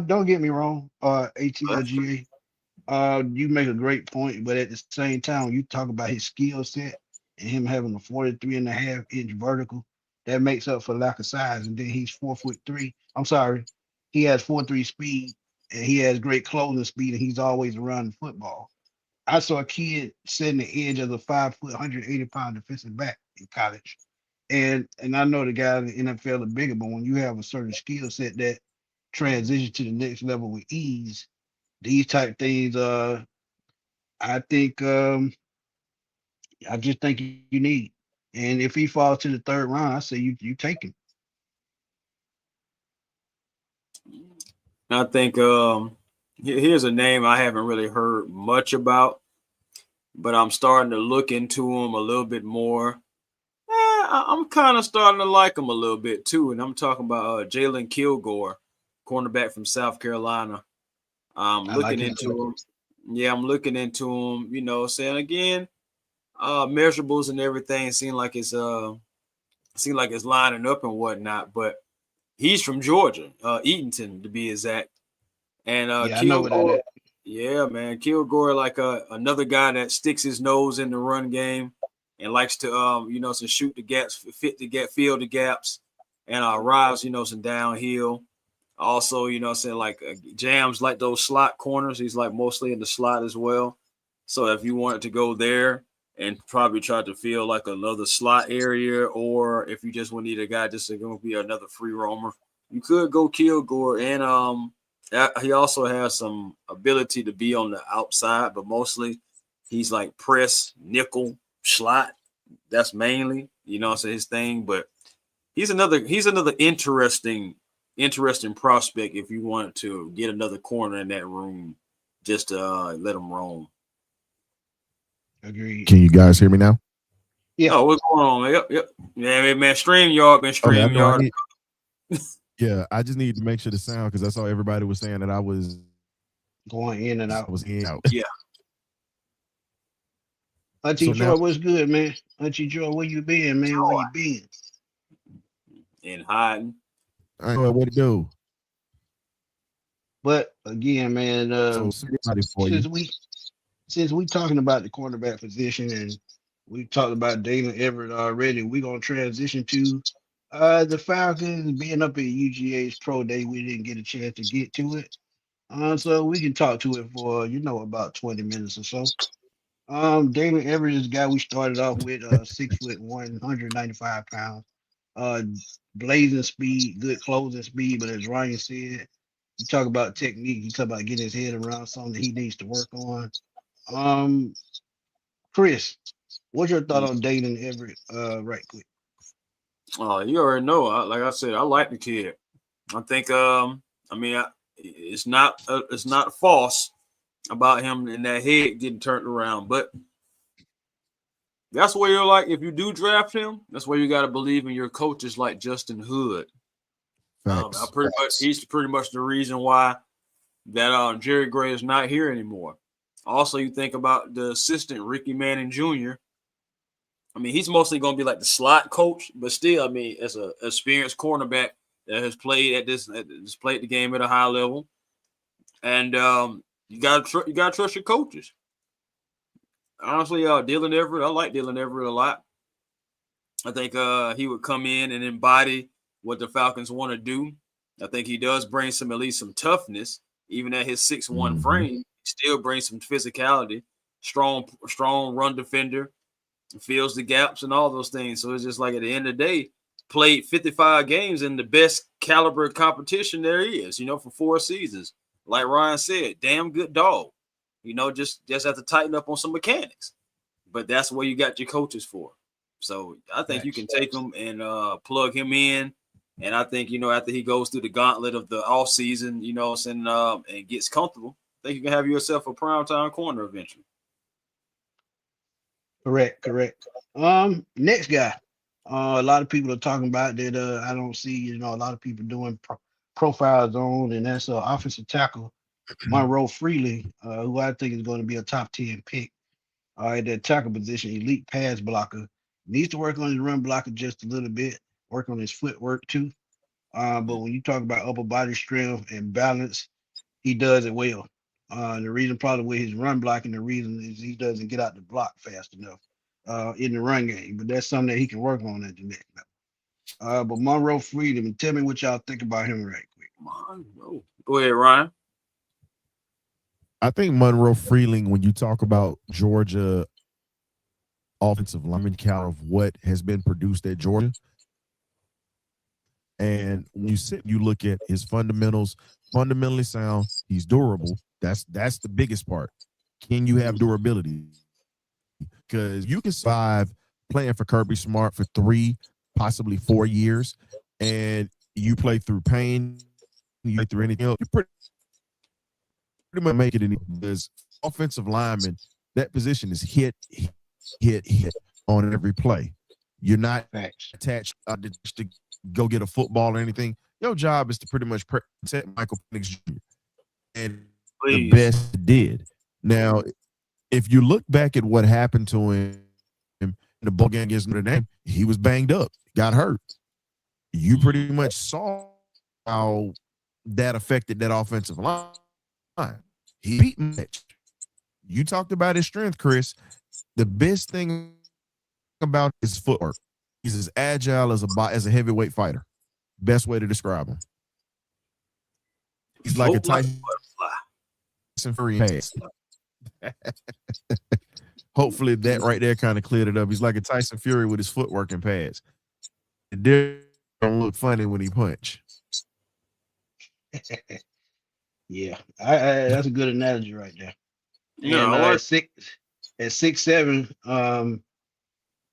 don't get me wrong, ATLGA. You make a great point, but at the same time, when you talk about his skill set and him having a 43.5-inch vertical, that makes up for lack of size. And then he's 4'3". I'm sorry, he has 4'3" speed, and he has great closing speed, and he's always around the football. I saw a kid setting the edge of the 5 foot, 180-pound defensive back in college, and I know the guys in the NFL are bigger, but when you have a certain skill set that transition to the next level with ease, these type things, I think, I just think you need. And if he falls to the 3rd round, I say you take him. I think here's a name I haven't really heard much about, but I'm starting to look into him a little bit more. I'm kind of starting to like him a little bit too, and I'm talking about Jalen Kilgore, cornerback from South Carolina. I'm looking into him. Yeah, I'm looking into him. Saying again, measurables and everything seem like it's lining up and whatnot. But he's from Georgia, Eatonton to be exact. And Kilgore, man, Kilgore like another guy that sticks his nose in the run game and likes to to shoot the gaps, fill the gaps, and rise some downhill. Also, like jams like those slot corners. He's like mostly in the slot as well. So if you wanted to go there and probably try to feel like another slot area, or if you just want to need a guy just to be another free roamer, you could go Kilgore. And he also has some ability to be on the outside, but mostly he's like press, nickel, slot. That's mainly, his thing. But he's another interesting prospect if you want to get another corner in that room, just to let him roam. Agreed. Can you guys hear me now? Yeah. Oh, what's going on? Yep. Yeah, man. StreamYard been StreamYard. Yeah, I just need to make sure the sound because I saw everybody was saying that I was going in and out. out. Yeah. Auntie So Joy, now, what's good, man? Auntie Joy, where you been, man? Where you been? And hiding. I know what to do. But again, man, So somebody for you. since we since we talking about the cornerback position and we talked about Dalen Everett already, we're gonna transition to the Falcons being up at UGA's pro day. We didn't get a chance to get to it. So we can talk to it for about 20 minutes or so. Dalen Everett is the guy we started off with, 6'1", 195 pounds. Uh Blazing speed, good closing speed, but as Ryan said, you talk about technique, you talk about getting his head around something that he needs to work on. Um, Chris, what's your thought on Dayton Everett? Right quick. Oh, you already know. Like I said, I like the kid. I think. I mean, it's not false about him and that head getting turned around, but that's where you're like, if you do draft him, that's where you got to believe in your coaches like Justin Hood. Facts. He's pretty much the reason why that Jerry Gray is not here anymore. Also, you think about the assistant Ricky Manning Jr. I mean, he's mostly going to be like the slot coach, but still, I mean, as an experienced cornerback that has played played the game at a high level, and you got to trust your coaches. Honestly, Dylan Everett, I like Dylan Everett a lot. I think he would come in and embody what the Falcons want to do. I think he does bring at least some toughness, even at his 6'1" frame. He still brings some physicality, strong run defender, fills the gaps and all those things. So it's just like at the end of the day, played 55 games in the best caliber competition there is, for 4 seasons. Like Ryan said, damn good dog. Just have to tighten up on some mechanics. But that's what you got your coaches for. So I think you can take him and plug him in. And I think, after he goes through the gauntlet of the offseason, and gets comfortable, I think you can have yourself a primetime corner eventually. Correct. Next guy. A lot of people are talking about that. I don't see, a lot of people doing profiles on, and that's offensive tackle Monroe Freely, who I think is going to be a top 10 pick at that tackle position, elite pass blocker. Needs to work on his run blocker just a little bit, work on his footwork too. But when you talk about upper body strength and balance, he does it well. The reason probably with his run blocking, the reason is he doesn't get out the block fast enough in the run game. But that's something that he can work on at the next level. But Monroe Freedom, tell me what y'all think about him right quick. Monroe. Go ahead, Ryan. I think Monroe Freeling, when you talk about Georgia offensive lineman count of what has been produced at Georgia, and when you look at his fundamentally sound, he's durable. That's the biggest part. Can you have durability? Because you can survive playing for Kirby Smart for 3, possibly 4 years, and you play through pain, you play through anything else, you pretty much make it because offensive lineman, that position is hit on every play. You're not attached to go get a football or anything. Your job is to pretty much protect Michael Penix Jr. And the best did. Now, if you look back at what happened to him in the ball game against Notre Dame, he was banged up, got hurt. You pretty much saw how that affected that offensive line. He beat Mitch. You talked about his strength, Chris. The best thing about his footwork, he's as agile as a heavyweight fighter. Best way to describe him. He's like a Tyson Fury pass. Hopefully that right there kind of cleared it up. He's like a Tyson Fury with his footwork and pads. It don't look funny when he punch. Yeah, that's a good analogy right there. Yeah, And at 6'7",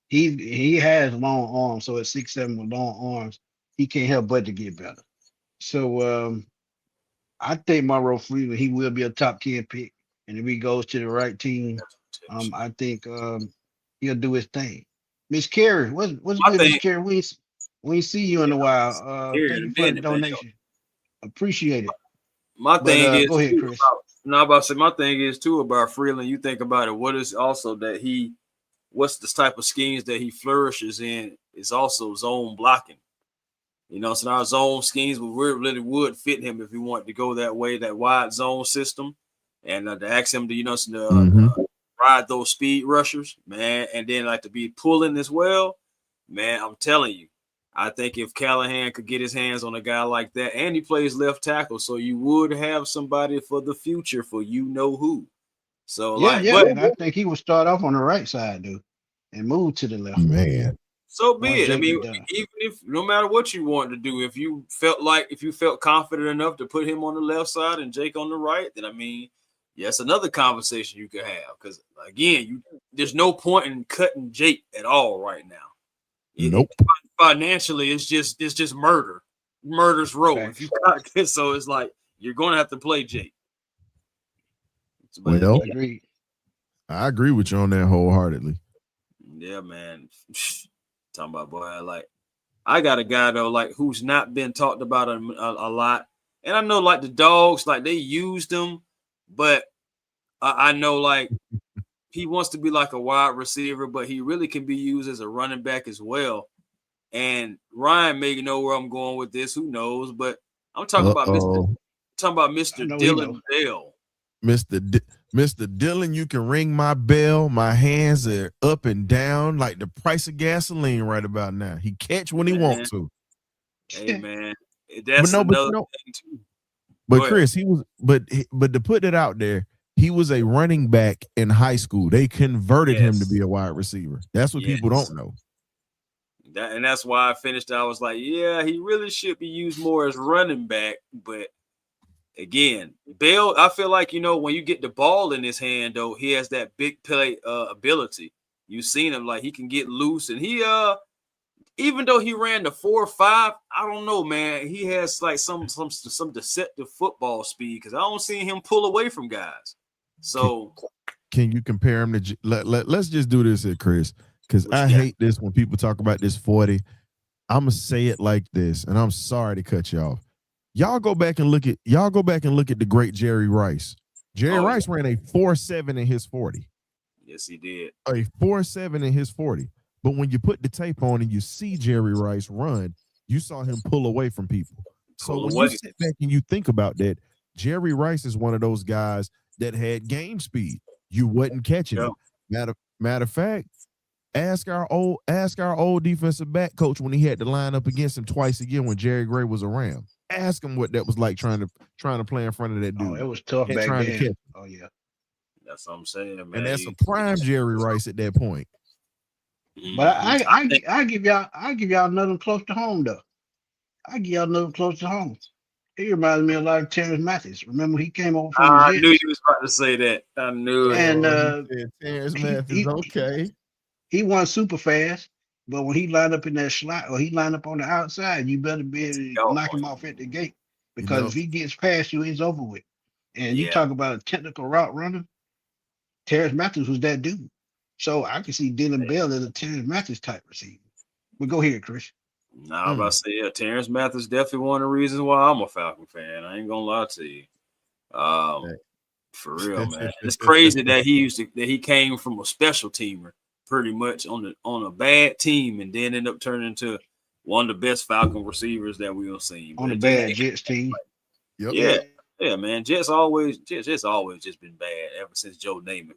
he has long arms. So at 6'7" with long arms, he can't help but to get better. So I think Monroe Freeman, he will be a top 10 pick, and if he goes to the right team, I think he'll do his thing. Miss Carey, what's good, Miss Carey? We ain't see you in a while. Here Thank in you a for the minute, man. donation. Appreciate it. My But thing is go ahead, too Chris. no, I'm about to say my thing is too about Freeland. You think about it. What is also that what's the type of schemes that he flourishes in is also zone blocking. You know, so our zone schemes really would fit him if he wanted to go that way, that wide zone system, and to ask him to ride those speed rushers, man, and then like to be pulling as well, man. I'm telling you, I think if Callahan could get his hands on a guy like that, and he plays left tackle, so you would have somebody for the future for who. So Yeah, like, yeah, but and I think he would start off on the right side, dude, and move to the left. Man. so be Once it. I Jake mean, is done. even if no matter what you want to do, if you felt confident enough to put him on the left side and Jake on the right, then I mean, yes, another conversation you could have. Because again, there's no point in cutting Jake at all right now. Nope. Financially, it's just murder's row. Facts. If you got it, so it's like you're going to have to play Jake. But Well, Agreed. I agree with you on that wholeheartedly. yeah, man. Talking about boy, like I got a guy though, like who's not been talked about a lot, and I know like the Dogs, like they used him, but I know like he wants to be like a wide receiver, but he really can be used as a running back as well. And Ryan may know where I'm going with this, who knows? But I'm talking about Mr. Dylan Bell. Mr. Dillon, you can ring my bell. My hands are up and down like the price of gasoline right about now. He catch when he want to. Hey man, that's another thing too. But Chris, he was but to put it out there, he was a running back in high school. They converted him to be a wide receiver. That's what people don't know. And that's why I finished. I was like, yeah, he really should be used more as running back. But again, Bell, I feel like, when you get the ball in his hand, though, he has that big play ability. You've seen him, like he can get loose, and he even though he ran the 4.5, I don't know, man. He has like some deceptive football speed because I don't see him pull away from guys. So can you compare him to let's just do this here, Chris, because I hate this when people talk about this 40. I'm gonna say it like this, and I'm sorry to cut you off. Y'all go back and look at the great Jerry Rice. Jerry Rice ran a 4.7 in his 40. Yes, he did. A 4.7 in his 40. But when you put the tape on and you see Jerry Rice run, you saw him pull away from people. So when you sit back and you think about that, Jerry Rice is one of those guys that had game speed. You wasn't catching him. Matter of fact, ask our old defensive back coach when he had to line up against him twice a year when Jerry Gray was around. Ask him what that was like trying to play in front of that dude. Oh, it was tough back then. Oh yeah, that's what I'm saying, man. And that's a prime Jerry Rice at that point. But I give y'all another close to home though. I give y'all another close to home. He reminds me a lot of Terrence Mathis. Remember he came over from I knew you was about to say that. I knew it. And Terrence Mathis, okay. He wasn't super fast, but when he lined up in that slot or he lined up on the outside, you better be able to knock him off at the gate. Because if he gets past you, it's over with. And you talk about a technical route runner, Terrence Mathis was that dude. So I can see Dylan Bell as a Terrence Mathis type receiver. But go ahead, Chris. Nah, I'm about to say, Terrence Mathis definitely one of the reasons why I'm a Falcon fan. I ain't gonna lie to you. For real, man. It's crazy that he came from a special teamer pretty much on a bad team and then ended up turning into one of the best Falcon receivers that we've seen. On a bad Jets team. Yep. Yeah, man. Jets always just been bad ever since Joe Namath.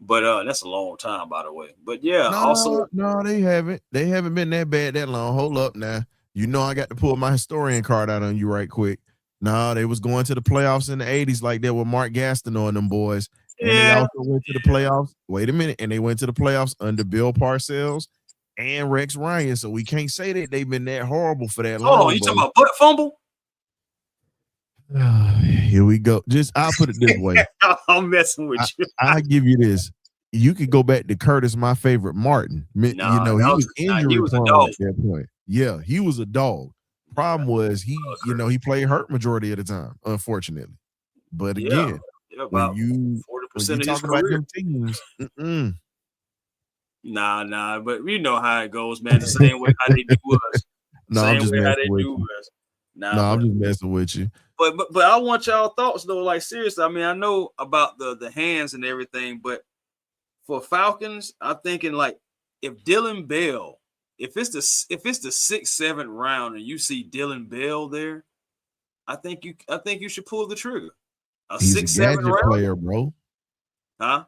But that's a long time, by the way. But no, they haven't. They haven't been that bad that long. Hold up now. I got to pull my historian card out on you right quick. No, they was going to the playoffs in the 80s like that with Mark Gastineau and them boys. And they also went to the playoffs. Wait a minute. And they went to the playoffs under Bill Parcells and Rex Ryan. So we can't say that they've been that horrible for that long. Hold on, you talking about butt fumble? Here we go. I'll put it this way. I'm messing with you. I'll give you this. You could go back to Curtis, my favorite Martin. He was injury prone at that point. Yeah, he was a dog. Problem was he played hurt majority of the time, unfortunately. But again, about 40% of his career. Teams, Nah, but you know how it goes, man. The same way how they do us. No, I'm Same just way how messing they with do you. us. Nah, No, I'm but just messing with you. but I want y'all thoughts though. Like seriously, I mean, I know about the hands and everything, but for Falcons, I'm thinking like if Dylan Bell, if it's the 6th, 7th round and you see Dylan Bell there, I think you should pull the trigger. A He's a 6th, 7th gadget round, player, bro. huh?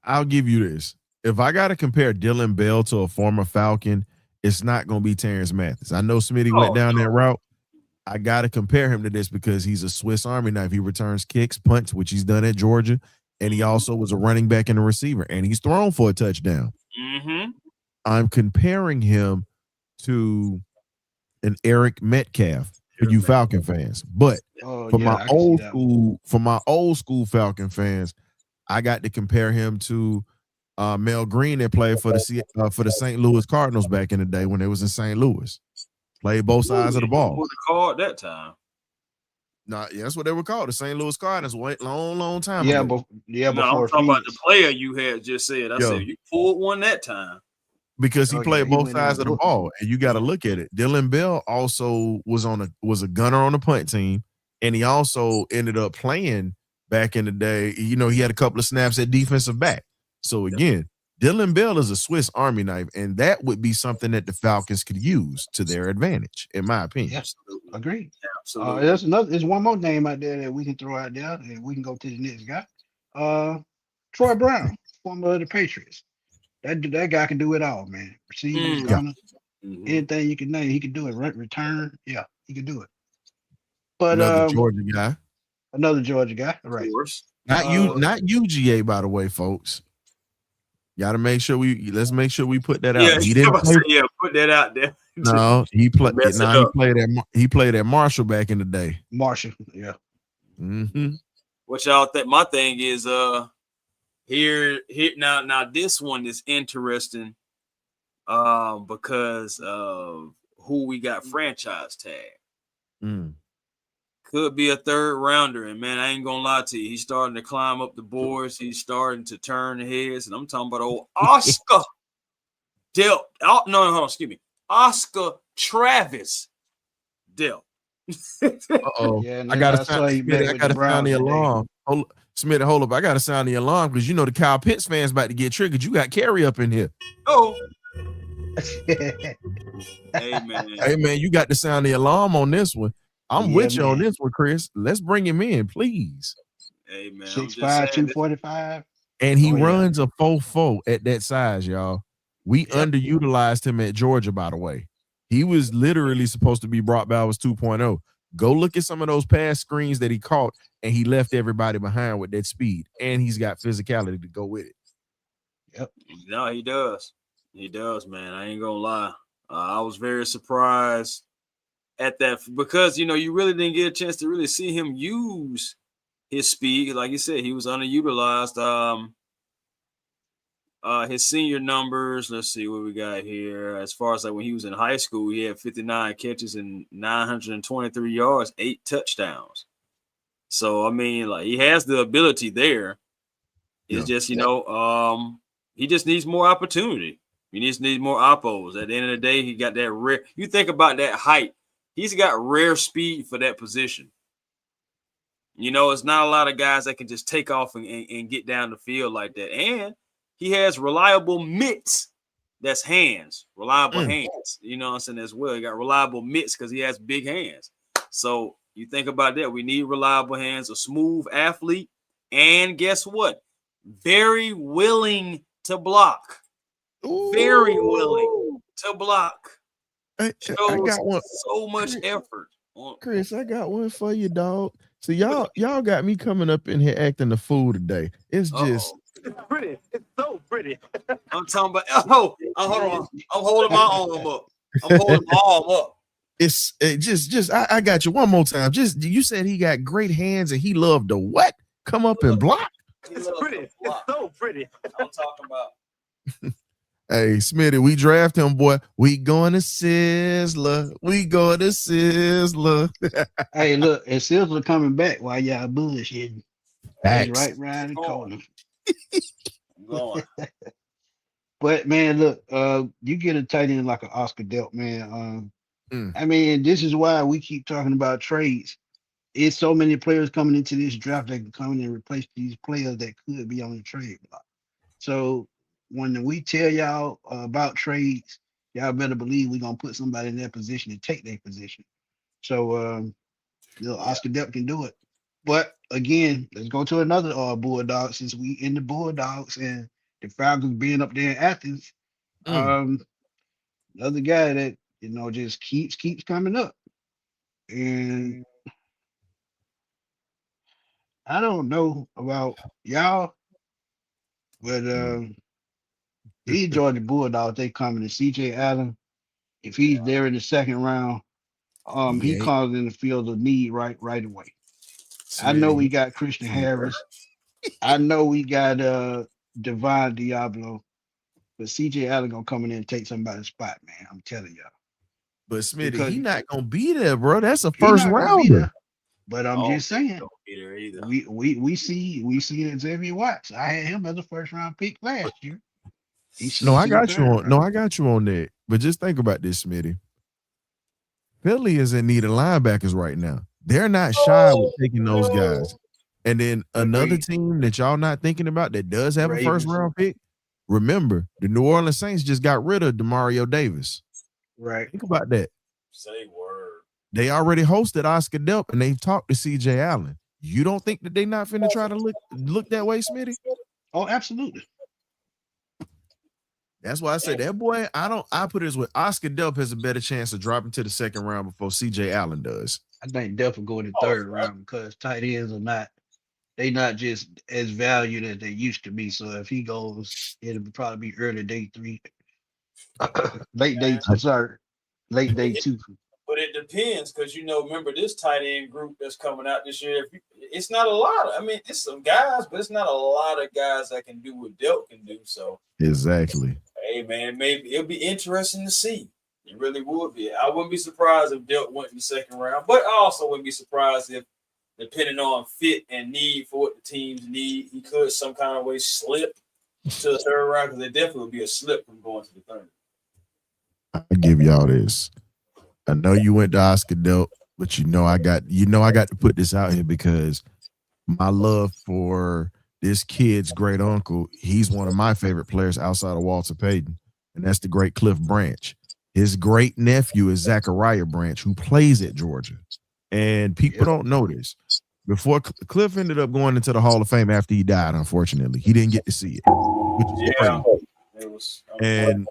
I'll give you this. If I got to compare Dylan Bell to a former Falcon, it's not going to be Terrence Mathis. I know Smitty went Oh, down no. that route. I got to compare him to this because he's a Swiss Army knife. He returns kicks, punts, which he's done at Georgia, and he also was a running back and a receiver, and he's thrown for a touchdown. Mm-hmm. I'm comparing him to an Eric Metcalf for you Falcon fans. But for my old school Falcon fans, I got to compare him to Mel Green that played for the St. Louis Cardinals back in the day when they was in St. Louis. Played both sides of the ball. Pulled the card that time. Nah, yeah, that's what they were called, the St. Louis Cardinals. Long time Yeah, ago. No, before I'm talking about the Phoenix. player you had just said. I said you pulled one that time. Because he played he both went in sides the of the book. ball, and you got to look at it. Dylan Bell also was a gunner on the punt team, and he also ended up playing back in the day. You know, he had a couple of snaps at defensive back. So again, Dylan Bell is a Swiss Army knife, and that would be something that the Falcons could use to their advantage, in my opinion. Absolutely. Agreed. Absolutely. There's one more name out there that we can throw out there, and we can go to the next guy. Troy Brown, former of the Patriots. That guy can do it all, man. Receivers, anything you can name, he can do it. Return, yeah, he can do it. But Another Georgia guy. Another Georgia guy, right? Of course. Not UGA, by the way, folks. Let's make sure we put that out. He didn't play. Yeah, put that out there. No, he played. He played at Marshall back in the day. Marshall, yeah. Mm-hmm. What y'all think? My thing is here now this one is interesting because of who we got franchise tag. Could be a 3rd rounder, and man, I ain't gonna lie to you, he's starting to climb up the boards, he's starting to turn heads, and I'm talking about old Oscar Delp. Oh, no, hold on, excuse me. Oscar Travis Delp. Uh-oh. Yeah, I gotta sound the alarm. Smitty, hold up. I gotta sound the alarm because you know the Kyle Pitts fans about to get triggered. You got Carey up in here. Oh. Hey man, you got to sound the alarm on this one. I'm with you man. on this one, Chris. Let's bring him in, please. Hey man, 6'5", 245. And he runs a 4.4 at that size, y'all. We underutilized him at Georgia, by the way. He was literally supposed to be Brock Bowers 2.0. Go look at some of those pass screens that he caught, and he left everybody behind with that speed. And he's got physicality to go with it. Yep. No, he does. He does, man. I ain't gonna lie. I was very surprised at that because, you know, you really didn't get a chance to really see him use his speed. Like you said, he was underutilized. His senior numbers, let's see what we got here. As far as like when he was in high school, he had 59 catches and 923 yards, 8 touchdowns. So, I mean, like he has the ability there. It's just, you know, he just needs more opportunity. He needs more oppos. At the end of the day, he got that rare. You think about that height. He's got rare speed for that position. You know, it's not a lot of guys that can just take off and get down the field like that. And he has reliable mitts. That's hands, reliable hands. You know what I'm saying as well. He got reliable mitts because he has big hands. So you think about that. We need reliable hands, a smooth athlete. And guess what? Very willing to block. Ooh. Very willing to block. I got one. So much effort. Chris, I got one for you, dog. So y'all got me coming up in here acting the fool today. It's just it's pretty. It's so pretty. I'm talking about hold on. I'm holding my arm up. I'm holding my arm up. I got you one more time. Just you said he got great hands and he loved to what? Come up and block. It's pretty. It's so pretty. I'm talking about. Hey, Smitty, we draft him, boy. We going to Sizzler. We going to Sizzler. Hey, look, and Sizzler coming back while y'all bullshitting. He's Thanks. right around the corner. I'm going. But man, look, you get a tight end like an Oscar Delp, man. Mm. I mean, this is why we keep talking about trades. It's so many players coming into this draft that can come in and replace these players that could be on the trade block. So when we tell y'all about trades, y'all better believe we're gonna put somebody in that position to take their position. So Oscar Depp can do it. But again, let's go to another Bulldog since we in the Bulldogs and the Falcons being up there in Athens. Mm. Another guy that just keeps coming up. And I don't know about y'all, but these Georgia Bulldogs, they coming to CJ Allen. If he's there in the second round, he Yeah, comes in the field of need right away. I know we Smitty. got Christian Harris. I know we got Devon Diablo, but CJ Allen gonna come in and take somebody's spot, man. I'm telling y'all. But Smitty, Because he not gonna be there, bro. That's a he first not gonna be rounder. there. But I'm just saying, we see Xavier Watts. I had him as a first round pick last year. He's No, I still got you third on. No, round. I got you on that. But just think about this, Smitty. Philly is in need of linebackers right now. They're not shy with taking those guys. And then another Agreed. team that y'all not thinking about that does have a first Ravens. round pick. Remember, the New Orleans Saints just got rid of Demario Davis. Right. Think about that. Say word. They already hosted Oscar Delp and they talked to CJ Allen. You don't think that they not finna try to look that way, Smitty? Oh, absolutely. That's why I said that boy. I put it as with Oscar Delp has a better chance of dropping to the second round before CJ Allen does. I think definitely go in the third round because tight ends are not just as valued as they used to be. So if he goes, it'll probably be early day 3, late day 2, sorry, late day 2. But it depends because remember this tight end group that's coming out this year. It's not a lot. I mean, it's some guys, but it's not a lot of guys that can do what Delk can do. So exactly. Hey man, maybe it'll be interesting to see. It really would be. I wouldn't be surprised if Delk went in the second round, but I also wouldn't be surprised if, depending on fit and need for what the teams need, he could some kind of way slip to the third round because there definitely would be a slip from going to the third. I give y'all this. I know you went to Oscar Delp, but I got to put this out here because my love for this kid's great uncle, he's one of my favorite players outside of Walter Payton, and that's the great Cliff Branch. His great nephew is Zachariah Branch, who plays at Georgia, and people don't know this. Before Cliff ended up going into the Hall of Fame after he died, unfortunately, he didn't get to see it. Which is crazy. It was, and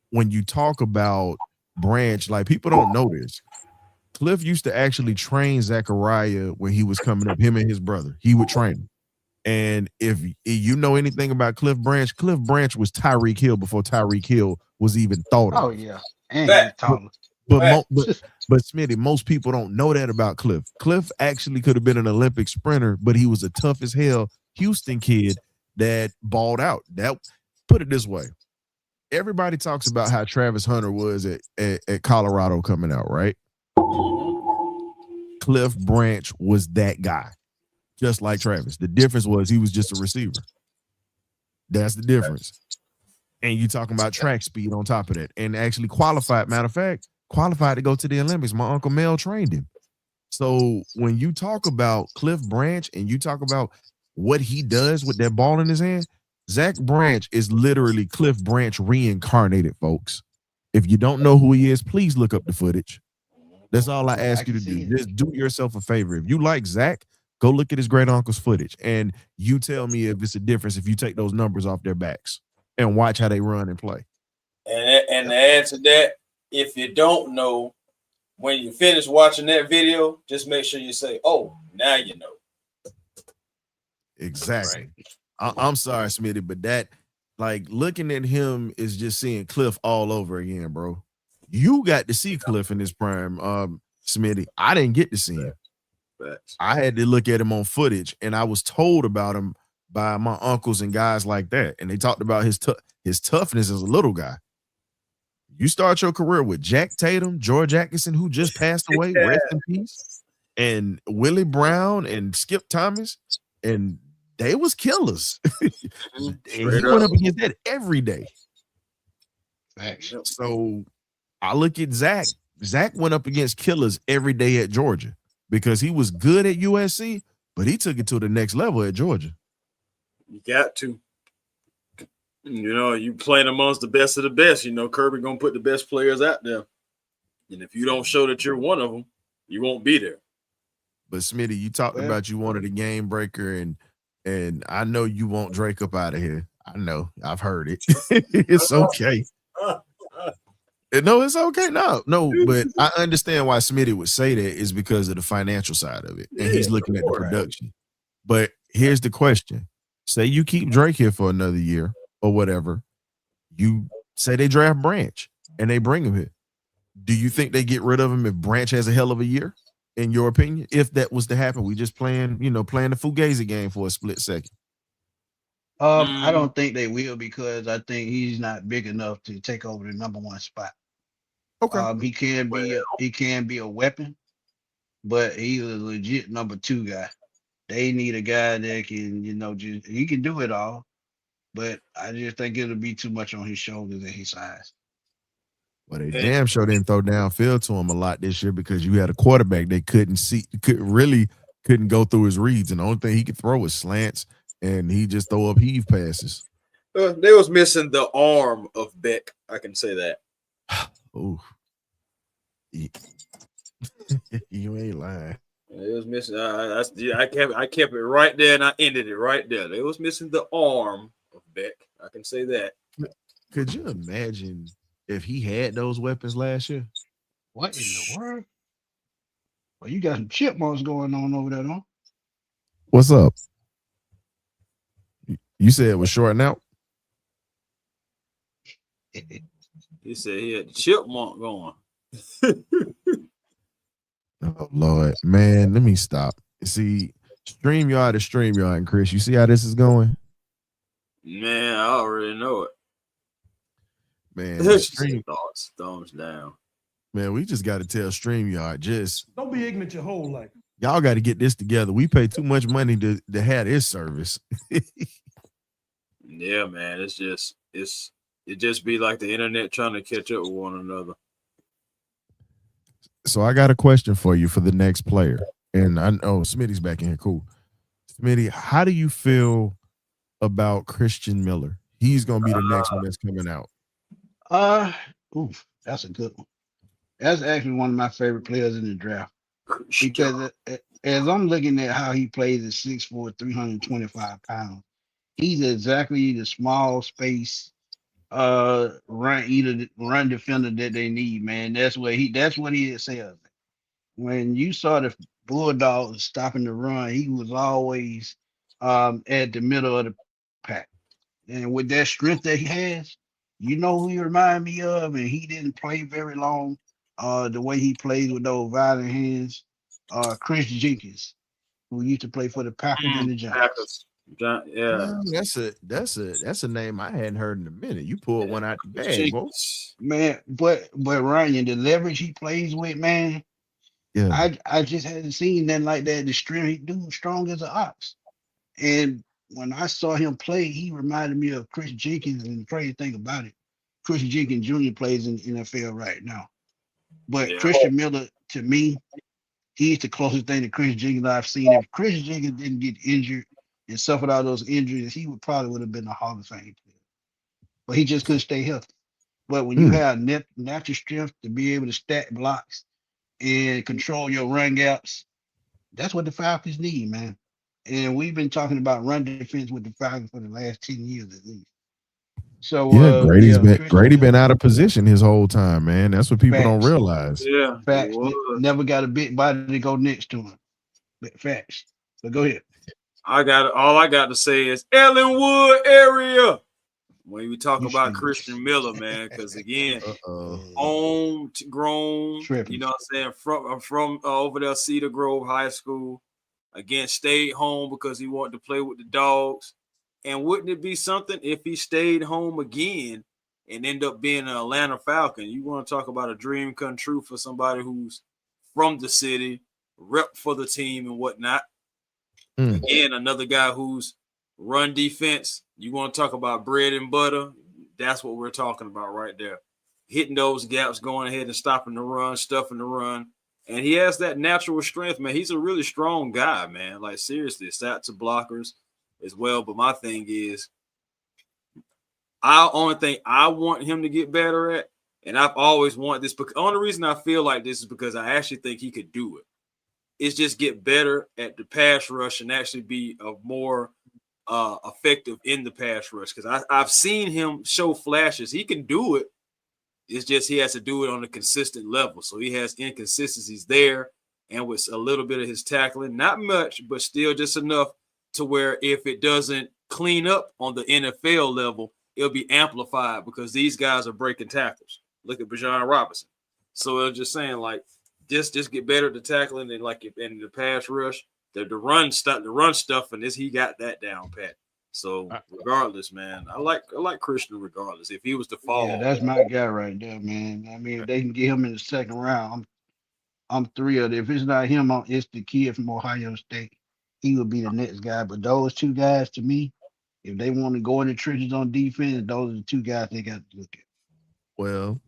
when you talk about Branch, like people don't know this. Cliff used to actually train Zachariah when he was coming up, him and his brother. He would train him. And if you know anything about Cliff Branch was Tyreek Hill before Tyreek Hill was even thought of. Oh, yeah. And he's taller. But Smitty, most people don't know that about Cliff. Cliff actually could have been an Olympic sprinter, but he was a tough as hell Houston kid that balled out. That put it this way. Everybody talks about how Travis Hunter was at Colorado coming out, right? Cliff Branch was that guy, just like Travis. The difference was he was just a receiver. That's the difference. And you talking about track speed on top of that. And actually qualified, matter of fact, qualified to go to the Olympics. My Uncle Mel trained him. So when you talk about Cliff Branch and you talk about what he does with that ball in his hand, Zach Branch is literally Cliff Branch reincarnated, folks. If you don't know who he is, please look up the footage. That's all I ask you to do. Just do yourself a favor. If you like Zach, go look at his great uncle's footage and you tell me if it's a difference if you take those numbers off their backs and watch how they run and play. And to add to that, if you don't know, when you finish watching that video, just make sure you say, "Oh, now you know." Exactly. Right. I'm sorry, Smitty, but that, like, looking at him is just seeing Cliff all over again, bro. You got to see Cliff in his prime, Smitty. I didn't get to see him. I had to look at him on footage, and I was told about him by my uncles and guys like that, and they talked about his toughness as a little guy. You start your career with Jack Tatum, George Atkinson, who just passed away, rest in peace, and Willie Brown and Skip Thomas, and they was killers. And he went up against that every day. Facts. So I look at Zach. Zach went up against killers every day at Georgia because he was good at USC, but he took it to the next level at Georgia. You got to. You know, you playing amongst the best of the best. You know, Kirby gonna put the best players out there, and if you don't show that you're one of them, you won't be there. But Smitty, you talked about you wanted a game breaker, and I know you want Drake up out of here. I know, I've heard it. It's okay. No, it's okay. No, but I understand why Smitty would say that is because of the financial side of it, and he's looking at the production. But here's the question: say you keep Drake here for another year or whatever. You say they draft Branch and they bring him here. Do you think they get rid of him if Branch has a hell of a year? In your opinion, if that was to happen, we just playing the Fugazi game for a split second. I don't think they will because I think he's not big enough to take over the number one spot. Okay. He can be a weapon, but he's a legit number two guy. They need a guy that can, he can do it all, but I just think it'll be too much on his shoulders at his size. Well, they damn sure didn't throw downfield to him a lot this year because you had a quarterback they couldn't go through his reads, and the only thing he could throw was slants, and he just throw up heave passes. They was missing the arm of Beck. I can say that. Ooh, you ain't lying. It was missing. I kept it right there, and I ended it right there. They was missing the arm of Beck. I can say that. Could you imagine if he had those weapons last year? What in the world? Well, you got some chipmunks going on over there, huh? What's up? You said it was shorting out? He said he had the chipmunk going. Oh, Lord. Man, let me stop. See, StreamYard is StreamYard, and Chris, you see how this is going? Man, I already know it. Man, thoughts, thumbs down. Man, we just got to tell StreamYard, just don't be ignorant your whole life. Y'all got to get this together. We pay too much money to have this service. Yeah, man. It just be like the internet trying to catch up with one another. So I got a question for you for the next player. And I know Smitty's back in here. Cool. Smitty, how do you feel about Christian Miller? He's gonna be the next one that's coming out. That's a good one. That's actually one of my favorite players in the draft. Because as I'm looking at how he plays at 6'4", 325 pounds, he's exactly the small space run defender that they need, man. That's what he excels. When you saw the Bulldogs stopping the run, he was always at the middle of the pack. And with that strength that he has, you know who he remind me of, and he didn't play very long. The way he plays with those violent hands, Chris Jenkins, who used to play for the Packers and the Giants. Yeah, that's a name I hadn't heard in a minute. You pulled one out the bag, bro. Man, but Ryan, the leverage he plays with, man. Yeah, I just hadn't seen nothing like that. The strength, he dude strong as an ox. And when I saw him play, he reminded me of Chris Jenkins. And the crazy thing about it, Chris Jenkins Jr. plays in the NFL right now. But Christian Miller, to me, he's the closest thing to Chris Jenkins I've seen. If Chris Jenkins didn't get injured and suffered all those injuries, he would have been a Hall of Fame player. But he just couldn't stay healthy. But when you have natural strength to be able to stack blocks and control your run gaps, that's what the Falcons need, man. And we've been talking about run defense with the Falcons for the last 10 years at least. So Grady been out of position his whole time, man. That's what people don't realize. Yeah, facts. Never got a big body to go next to him. Facts. But go ahead. All I got to say is Ellenwood area. When we talk about Christian Miller, man, because again, homegrown, you know what I'm saying, from over there, Cedar Grove High School. Again, stayed home because he wanted to play with the dogs. And wouldn't it be something if he stayed home again and end up being an Atlanta Falcon? You want to talk about a dream come true for somebody who's from the city, rep for the team and whatnot. Again, another guy who's run defense. You want to talk about bread and butter. That's what we're talking about right there. Hitting those gaps, going ahead and stopping the run, stuffing the run. And he has that natural strength, man. He's a really strong guy, man. Like, seriously, stats to blockers as well. But my thing is, only thing I want him to get better at, and I've always wanted this, because the only reason I feel like this is because I actually think he could do it, is just get better at the pass rush and actually be a more effective in the pass rush. Because I've seen him show flashes. He can do it. It's just he has to do it on a consistent level. So he has inconsistencies there, and with a little bit of his tackling, not much, but still just enough to where if it doesn't clean up on the NFL level, it'll be amplified because these guys are breaking tackles. Look at Bijan Robinson. So I was just saying, like, just get better at the tackling and like in the pass rush, the run stuff, and he got that down pat. So regardless, man, I like Christian regardless. If he was to fall, Yeah, that's my guy right there, man. I mean, if they can get him in the second round, I'm thrilled. If it's not him, it's the kid from Ohio State. He would be the next guy. But those two guys, to me, if they want to go in the trenches on defense, those are the two guys they got to look at. Well,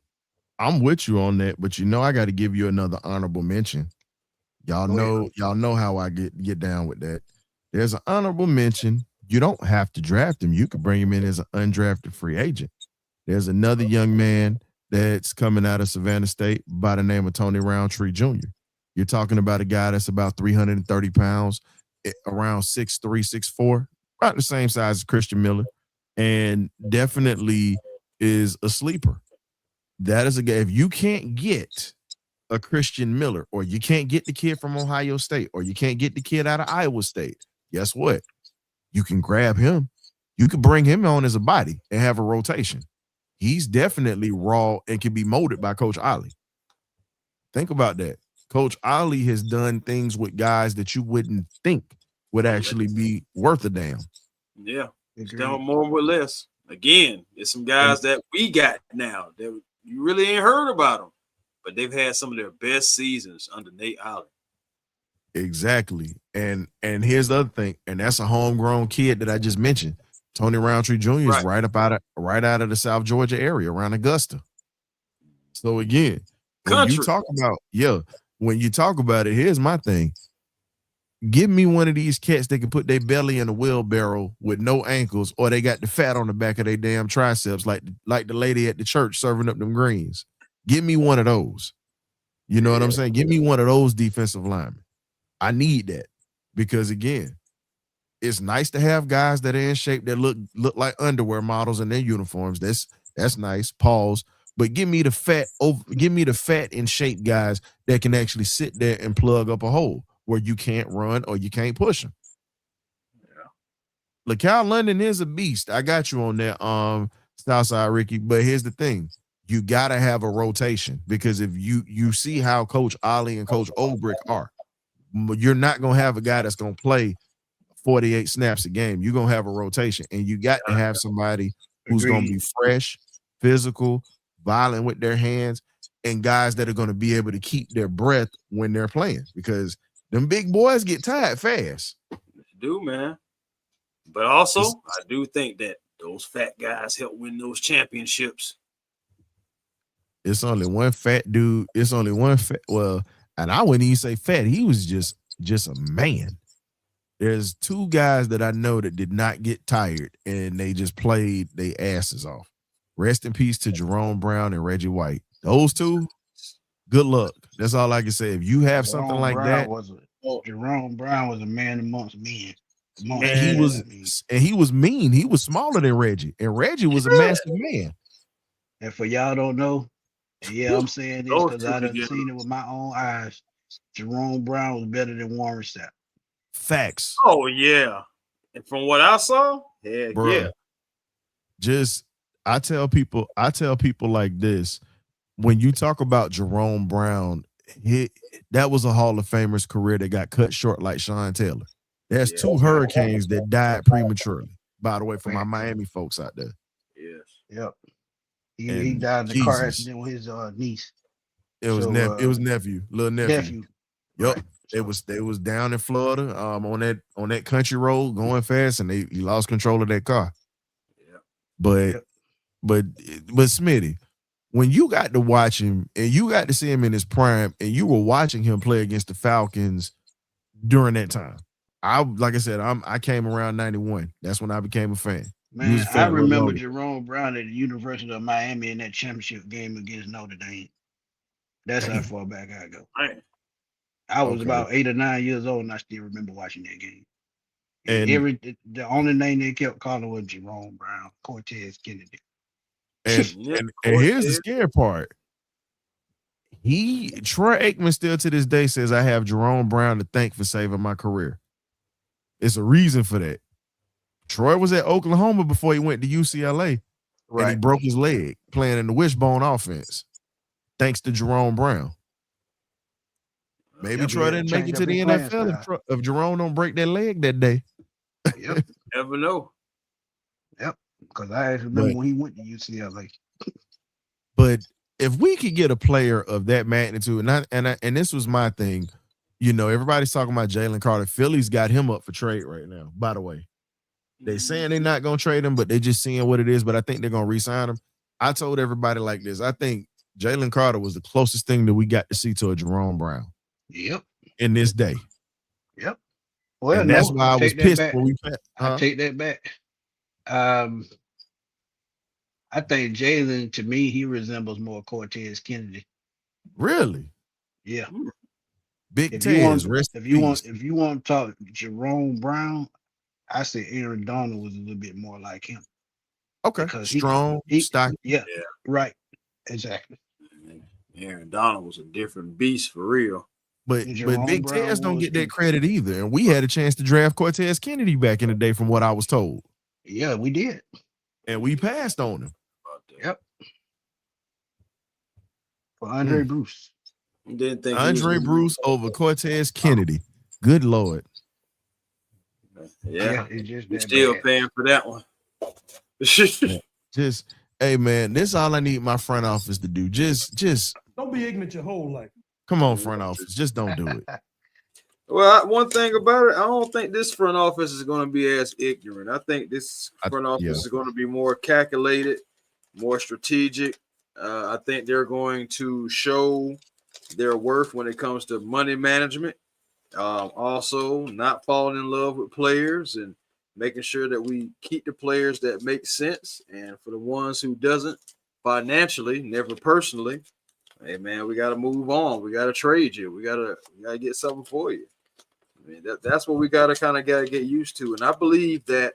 I'm with you on that, but I got to give you another honorable mention. Y'all know how I get down with that. There's an honorable mention. You don't have to draft him. You could bring him in as an undrafted free agent. There's another young man that's coming out of Savannah State by the name of Tony Roundtree Jr. You're talking about a guy that's about 330 pounds, around 6'3", 6'4", about the same size as Christian Miller, and definitely is a sleeper. That is a guy. If you can't get a Christian Miller, or you can't get the kid from Ohio State, or you can't get the kid out of Iowa State, guess what? You can grab him. You can bring him on as a body and have a rotation. He's definitely raw and can be molded by Coach Ollie. Think about that. Coach Ollie has done things with guys that you wouldn't think would actually be worth a damn. Yeah. Done more with less. Again, it's some guys that we got now that you really ain't heard about them, but they've had some of their best seasons under Nate Ollie. Exactly. And here's the other thing, and that's a homegrown kid that I just mentioned. Tony Roundtree Jr. is right out of the South Georgia area, around Augusta. So again, when you talk about it, here's my thing. Give me one of these cats that can put their belly in a wheelbarrow with no ankles, or they got the fat on the back of their damn triceps, like the lady at the church serving up them greens. Give me one of those. You know what I'm saying? Give me one of those defensive linemen. I need that, because again, it's nice to have guys that are in shape that look like underwear models in their uniforms. That's nice. Pause. But give me the fat in shape guys that can actually sit there and plug up a hole where you can't run or you can't push them. Yeah. LaCal London is a beast. I got you on that, Southside Ricky. But here's the thing. You gotta have a rotation, because if you see how Coach Ollie and Coach Olbrich are, you're not gonna have a guy that's gonna play 48 snaps a game. You're gonna have a rotation, and you got to have somebody who's gonna be fresh, physical, violent with their hands, and guys that are gonna be able to keep their breath when they're playing, because them big boys get tired fast. They do, man. But also, I do think that those fat guys help win those championships. It's only one fat dude. It's only one fat. Well, and I wouldn't even say fat. He was just a man. There's two guys that I know that did not get tired, and they just played their asses off. Rest in peace to Jerome Brown and Reggie White. Those two, good luck. That's all I can say. If you have something like that. Jerome Brown was a man amongst men. And he was mean. He was smaller than Reggie, and Reggie was a massive man. And for y'all don't know, I'm saying this because I done seen it with my own eyes. Jerome Brown was better than Warren Sapp. Facts. Oh yeah, and from what I saw, yeah. Just I tell people like this: when you talk about Jerome Brown, that was a Hall of Famer's career that got cut short, like Sean Taylor. There's two Hurricanes that died prematurely. By the way, for my Miami folks out there. Yes. Yep. He died in the car accident with his niece. It was nephew, little nephew. Yep. Right. They was down in Florida, on that country road going fast, and he lost control of that car. Yeah. But But Smitty, when you got to watch him and you got to see him in his prime, and you were watching him play against the Falcons during that time, like I said, I came around 91. That's when I became a fan. You was Man, a I fan a little remember longer. Jerome Brown at the University of Miami in that championship game against Notre Dame. That's how Damn. far back I go. Man. I was Okay. about 8 or 9 years old, and I still remember watching that game. And The only name they kept calling was Jerome Brown, Cortez Kennedy. Yeah, and here's the scary part. Troy Aikman still to this day says I have Jerome Brown to thank for saving my career. It's a reason for that. Troy was at Oklahoma before he went to UCLA, and he broke his leg playing in the wishbone offense, thanks to Jerome Brown. Maybe Yep, Troy didn't make it to the NFL if Jerome don't break that leg that day. Yep. Never know. Yep. Because I actually remember when he went to UCLA. But if we could get a player of that magnitude, and this was my thing, everybody's talking about Jalen Carter. Philly's got him up for trade right now, by the way. They saying they're not going to trade him, but they just seeing what it is, but I think they're going to re-sign him. I told everybody like this. I think Jalen Carter was the closest thing that we got to see to a Jerome Brown. Yep. In this day. Yep. Well, and that's why I was pissed when we I take that back. I think Jalen, to me, he resembles more Cortez Kennedy. Really? Yeah. Big Tez, if you want to talk Jerome Brown, I say Aaron Donald was a little bit more like him. Okay. Because strong, stocky. Yeah, right. Exactly. Aaron Donald was a different beast for real. But Big Tez don't get that credit either. And we had a chance to draft Cortez Kennedy back in the day from what I was told. Yeah, we did. And we passed on him. Yep. For Andre Bruce. Didn't think Andre Bruce over Cortez Kennedy. Good Lord. Yeah, it's just you're still paying for that one. Just, hey man, this is all I need my front office to do. Just don't be ignorant your whole life. Come on, front office. Just don't do it. Well, one thing about it, I don't think this front office is going to be as ignorant. I think this front office is going to be more calculated, more strategic. I think they're going to show their worth when it comes to money management. Also, not falling in love with players and making sure that we keep the players that make sense. And for the ones who doesn't financially, never personally, hey man, we got to move on. We got to trade you. We got to get something for you. I mean, that's what we got to get used to. And I believe that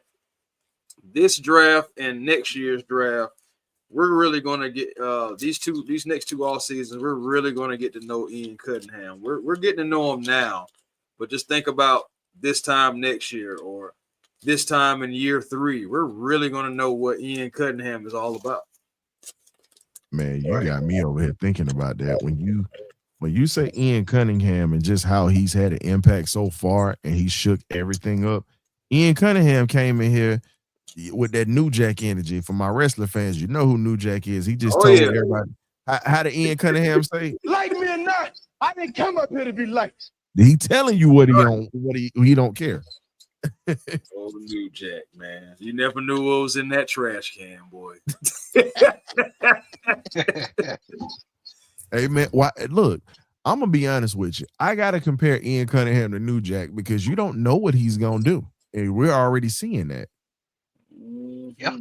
this draft and next year's draft, we're really going to get these next two all seasons. We're really going to get to know Ian Cunningham. We're getting to know him now, but just think about this time next year or this time in year 3. We're really going to know what Ian Cunningham is all about. Man, you got me over here thinking about that. When you say Ian Cunningham and just how he's had an impact so far and he shook everything up. Ian Cunningham came in here with that New Jack energy. For my wrestler fans, you know who New Jack is. He just told everybody. How did Ian Cunningham say? Like me or not, I didn't come up here to be liked. He telling you what he don't care. Oh, New Jack, man. You never knew what was in that trash can, boy. Hey, man, look, I'm going to be honest with you. I got to compare Ian Cunningham to New Jack because you don't know what he's going to do. And we're already seeing that. Yeah.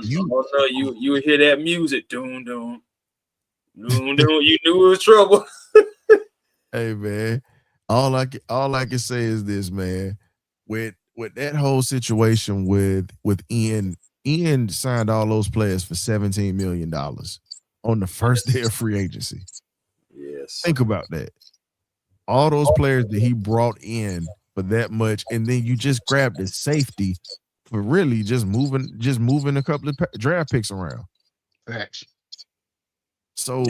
You hear that music. Doom, doom. Doom, doom. You knew it was trouble. Hey, man, all I can say is this, man. With that whole situation with Ian signed all those players for $17 million on the first day of free agency. Yes. Think about that. All those players that he brought in for that much, and then you just grabbed the safety for really just moving a couple of draft picks around. Facts. So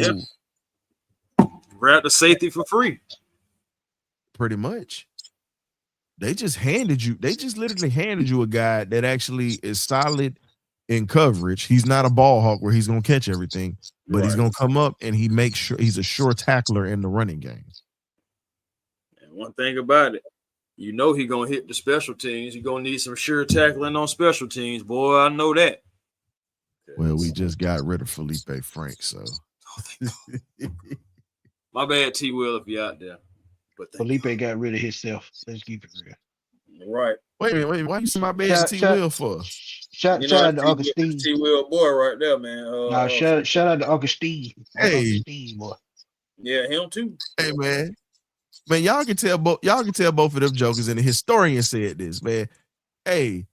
grab the safety for free. Pretty much. They just literally handed you a guy that actually is solid in coverage. He's not a ball hawk where he's going to catch everything, but he's going to come up and he makes sure he's a sure tackler in the running game. And one thing about it, you know he's going to hit the special teams. You're going to need some sure tackling on special teams. Boy, I know that. Well, we just got rid of Felipe Frank, so. My bad, T. Will, if you're out there. But Felipe got rid of himself. Let's keep it real. right. Wait a minute. Why you say my bad T. Will for? Shout out to Uncle Steve. T. Will boy right there, man. Nah, shout out to Uncle Steve. Hey. Uncle Steve, boy. Yeah, him too. Hey, man. Man, y'all can tell both of them jokers, and the historian said this, man. Hey,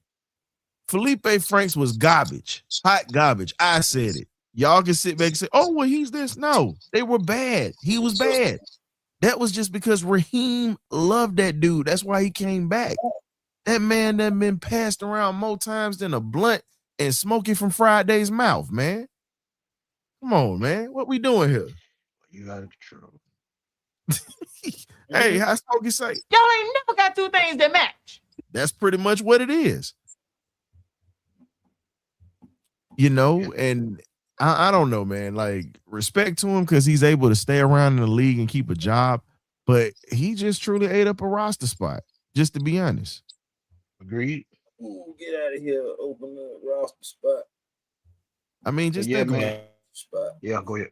Felipe Franks was garbage, hot garbage. I said it. Y'all can sit back and say, oh, well, he's this. No, they were bad. He was bad. That was just because Raheem loved that dude. That's why he came back. That man that been passed around more times than a blunt and smoking from Friday's mouth, man. Come on, man. What we doing here? You out of control. Hey, how Smokey say? Y'all ain't never got two things that match. That's pretty much what it is. You know, and I don't know, man. Like, respect to him because he's able to stay around in the league and keep a job, but he just truly ate up a roster spot, just to be honest. Agreed. Ooh, get out of here. Open the roster spot. I mean, just think about it. Yeah, go ahead.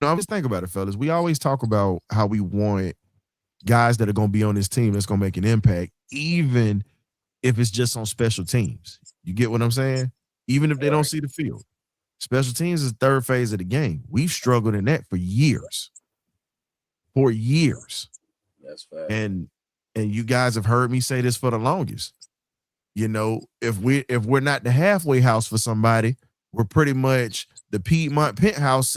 No, I'm just thinking about it, fellas. We always talk about how we want guys that are going to be on this team that's going to make an impact, even if it's just on special teams. You get what I'm saying? Even if they don't see the field. Special teams is the third phase of the game. We've struggled in that for years. For years. That's fact. And you guys have heard me say this for the longest. You know, if we're not the halfway house for somebody, we're pretty much the Piedmont penthouse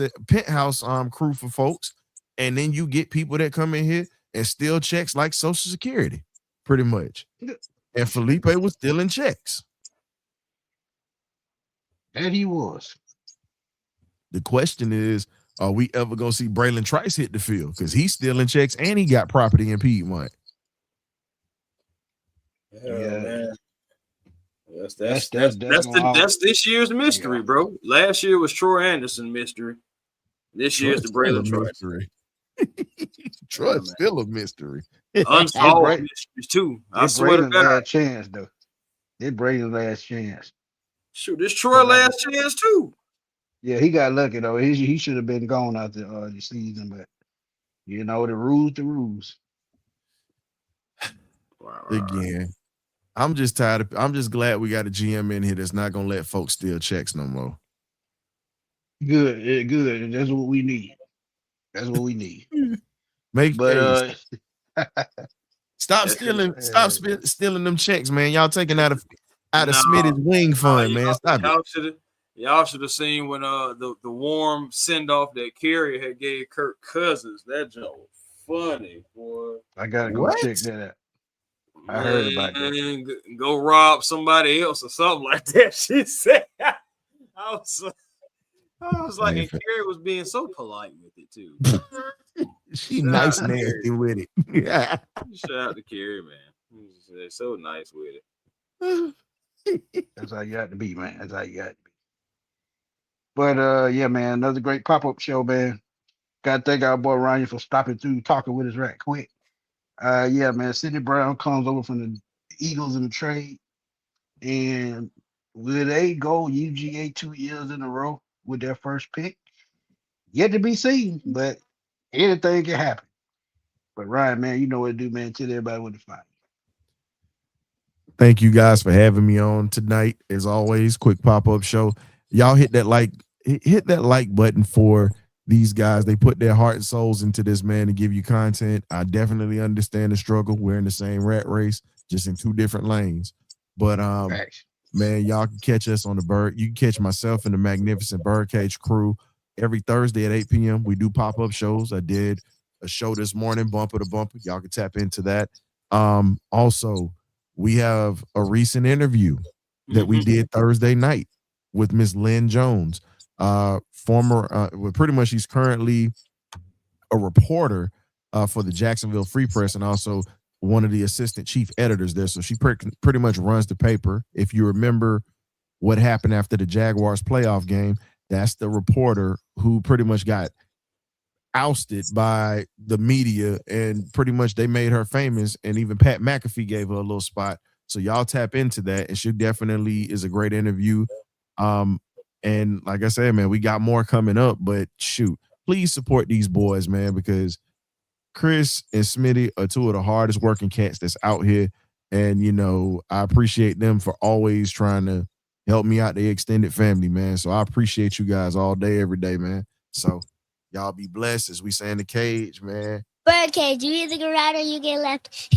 crew for folks. And then you get people that come in here and steal checks like Social Security, pretty much. And Felipe was stealing checks. And he was. The question is, are we ever going to see Braylon Trice hit the field? Because he's stealing checks and he got property in Piedmont. Yeah, man. That's this year's mystery, bro. Last year was Troy Anderson mystery. This year's the Braylon Trice. Troy's still a mystery. Unsolved mysteries too. I swear to God. Last chance though. This Braylon's last chance. Shoot, this Troy last chance too. Yeah, he got lucky though. He should have been gone after the season, but you know the rules. Again, I'm just tired. I'm just glad we got a GM in here that's not gonna let folks steal checks no more. Good. That's what we need. That's what we need. Stop stealing them checks, man. Y'all taking out of Smitty's wing fund, man. Stop it. Y'all should have seen when the warm send off that Carrier had gave Kirk Cousins. That joke was funny, boy. I gotta go check that out. I heard about that. Go rob somebody else or something like that. She said. I was like, and Carrie was being so polite with it too. She nice nasty with it. Yeah. Shout out to Carrie, man. They're so nice with it. That's how you got to be, man. That's how you got to be. But yeah, man, another great pop-up show, man. Gotta thank our boy Ryan for stopping through, talking with us right quick. Yeah, man, Sidney Brown comes over from the Eagles in the trade. And will they go UGA 2 years in a row with their first pick? Yet to be seen, but anything can happen. But Ryan, man, you know what to do, man. Tell everybody what to find. Thank you guys for having me on tonight. As always, quick pop-up show. Y'all hit that like button for these guys. They put their heart and souls into this, man, to give you content. I definitely understand the struggle. We're in the same rat race, just in two different lanes. But man, y'all can catch us on the bird. You can catch myself and the magnificent Birdcage crew every Thursday at 8 p.m. We do pop-up shows. I did a show this morning, Bumper to Bumper. Y'all can tap into that. Also, we have a recent interview that we did Thursday night with Miss Lynn Jones, pretty much she's currently a reporter for the Jacksonville Free Press and also one of the assistant chief editors there. So she pretty much runs the paper. If you remember what happened after the Jaguars playoff game, that's the reporter who pretty much got ousted by the media, and pretty much they made her famous, and even Pat McAfee gave her a little spot. So y'all tap into that, and she definitely is a great interview. And like I said, man, we got more coming up, but shoot, please support these boys, man, because Chris and Smitty are two of the hardest working cats that's out here. And, you know, I appreciate them for always trying to help me out, the extended family, man. So I appreciate you guys all day, every day, man. So y'all be blessed, as we say in the cage, man. Birdcage, you either get right or you get left.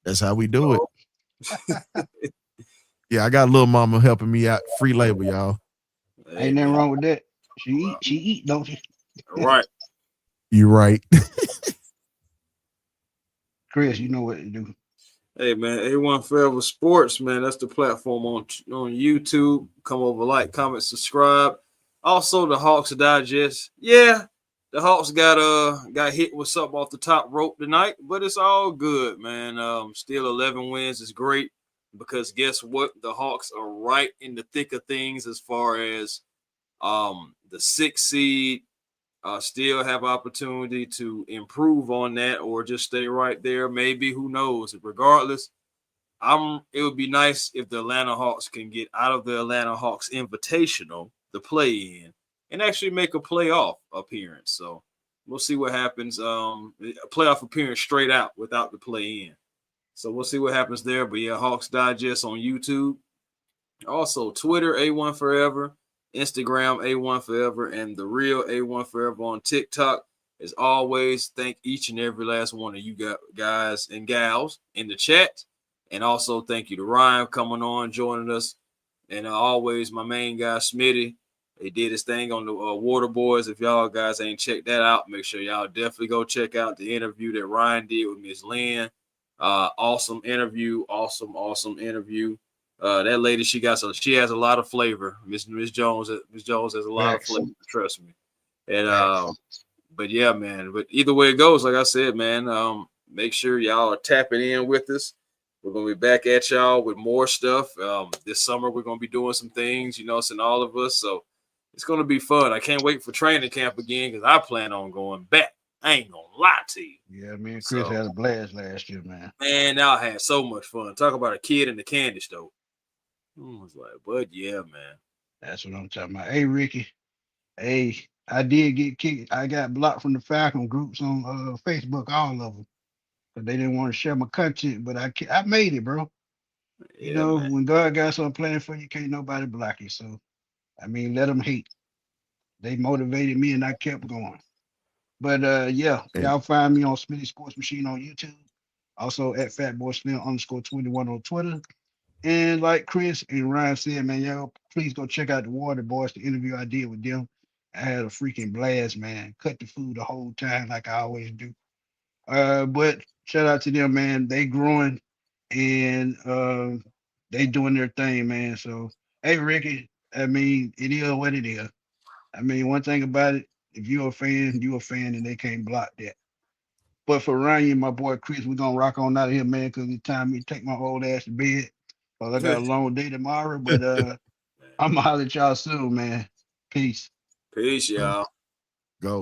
That's how we do it. Yeah, I got little mama helping me out. Free labor, y'all. Ain't nothing wrong with that. She eat, don't she? Right. You right. Chris, you know what to do. Hey man, A1 Forever Sports, man. That's the platform on YouTube. Come over, like, comment, subscribe. Also, the Hawks Digest. Yeah, the Hawks got hit with something off the top rope tonight, but it's all good, man. Still 11 wins is great, because guess what? The Hawks are right in the thick of things as far as the 6th seed. Still have opportunity to improve on that, or just stay right there. Maybe, who knows? Regardless, it would be nice if the Atlanta Hawks can get out of the Atlanta Hawks Invitational, the play-in, and actually make a playoff appearance. So we'll see what happens. A playoff appearance straight out without the play-in. So we'll see what happens there. But yeah, Hawks Digest on YouTube. Also, Twitter, A1 Forever. Instagram, A1 Forever, and the real A1 Forever on TikTok. As always, thank each and every last one of you guys and gals in the chat. And also thank you to Ryan coming on, joining us. And always my main guy, Smitty. He did his thing on the Water Boys. If y'all guys ain't checked that out, make sure y'all definitely go check out the interview that Ryan did with Miss Lynn. Awesome interview. Awesome interview. That lady, she has a lot of flavor. Miss Jones has a lot of flavor, trust me. And but yeah, man. But either way it goes, like I said, man, make sure y'all are tapping in with us. We're gonna be back at y'all with more stuff. This summer we're gonna be doing some things, send all of us. So it's gonna be fun. I can't wait for training camp again, because I plan on going back. I ain't gonna lie to you. Yeah, me and Chris had a blast last year, man. Man, I had so much fun. Talk about a kid in the candy store. I was like, but yeah, man. That's what I'm talking about. Hey, Ricky. Hey, I did get kicked. I got blocked from the Falcon groups on Facebook, all of them, because they didn't want to share my content. But I made it, bro. Yeah, man. When God got something planned for you, can't nobody block you. So, I mean, let them hate. They motivated me, and I kept going. But yeah, y'all find me on Smitty Sports Machine on YouTube. Also at FatBoySlim_21 on Twitter. And like Chris and Ryan said, man, y'all please go check out the Water Boys, the interview I did with them. I had a freaking blast, man. Cut the food the whole time like I always do. But shout out to them, man. They growing and they doing their thing, man. So hey, Ricky, I mean, it is what it is. I mean, one thing about it, if you're a fan, and they can't block that. But for Ryan and my boy Chris, we're gonna rock on out of here, man, because it's time me to take my old ass to bed. Cause I got a long day tomorrow. But I'm gonna holler at y'all soon, man. Peace. Peace, y'all. Go.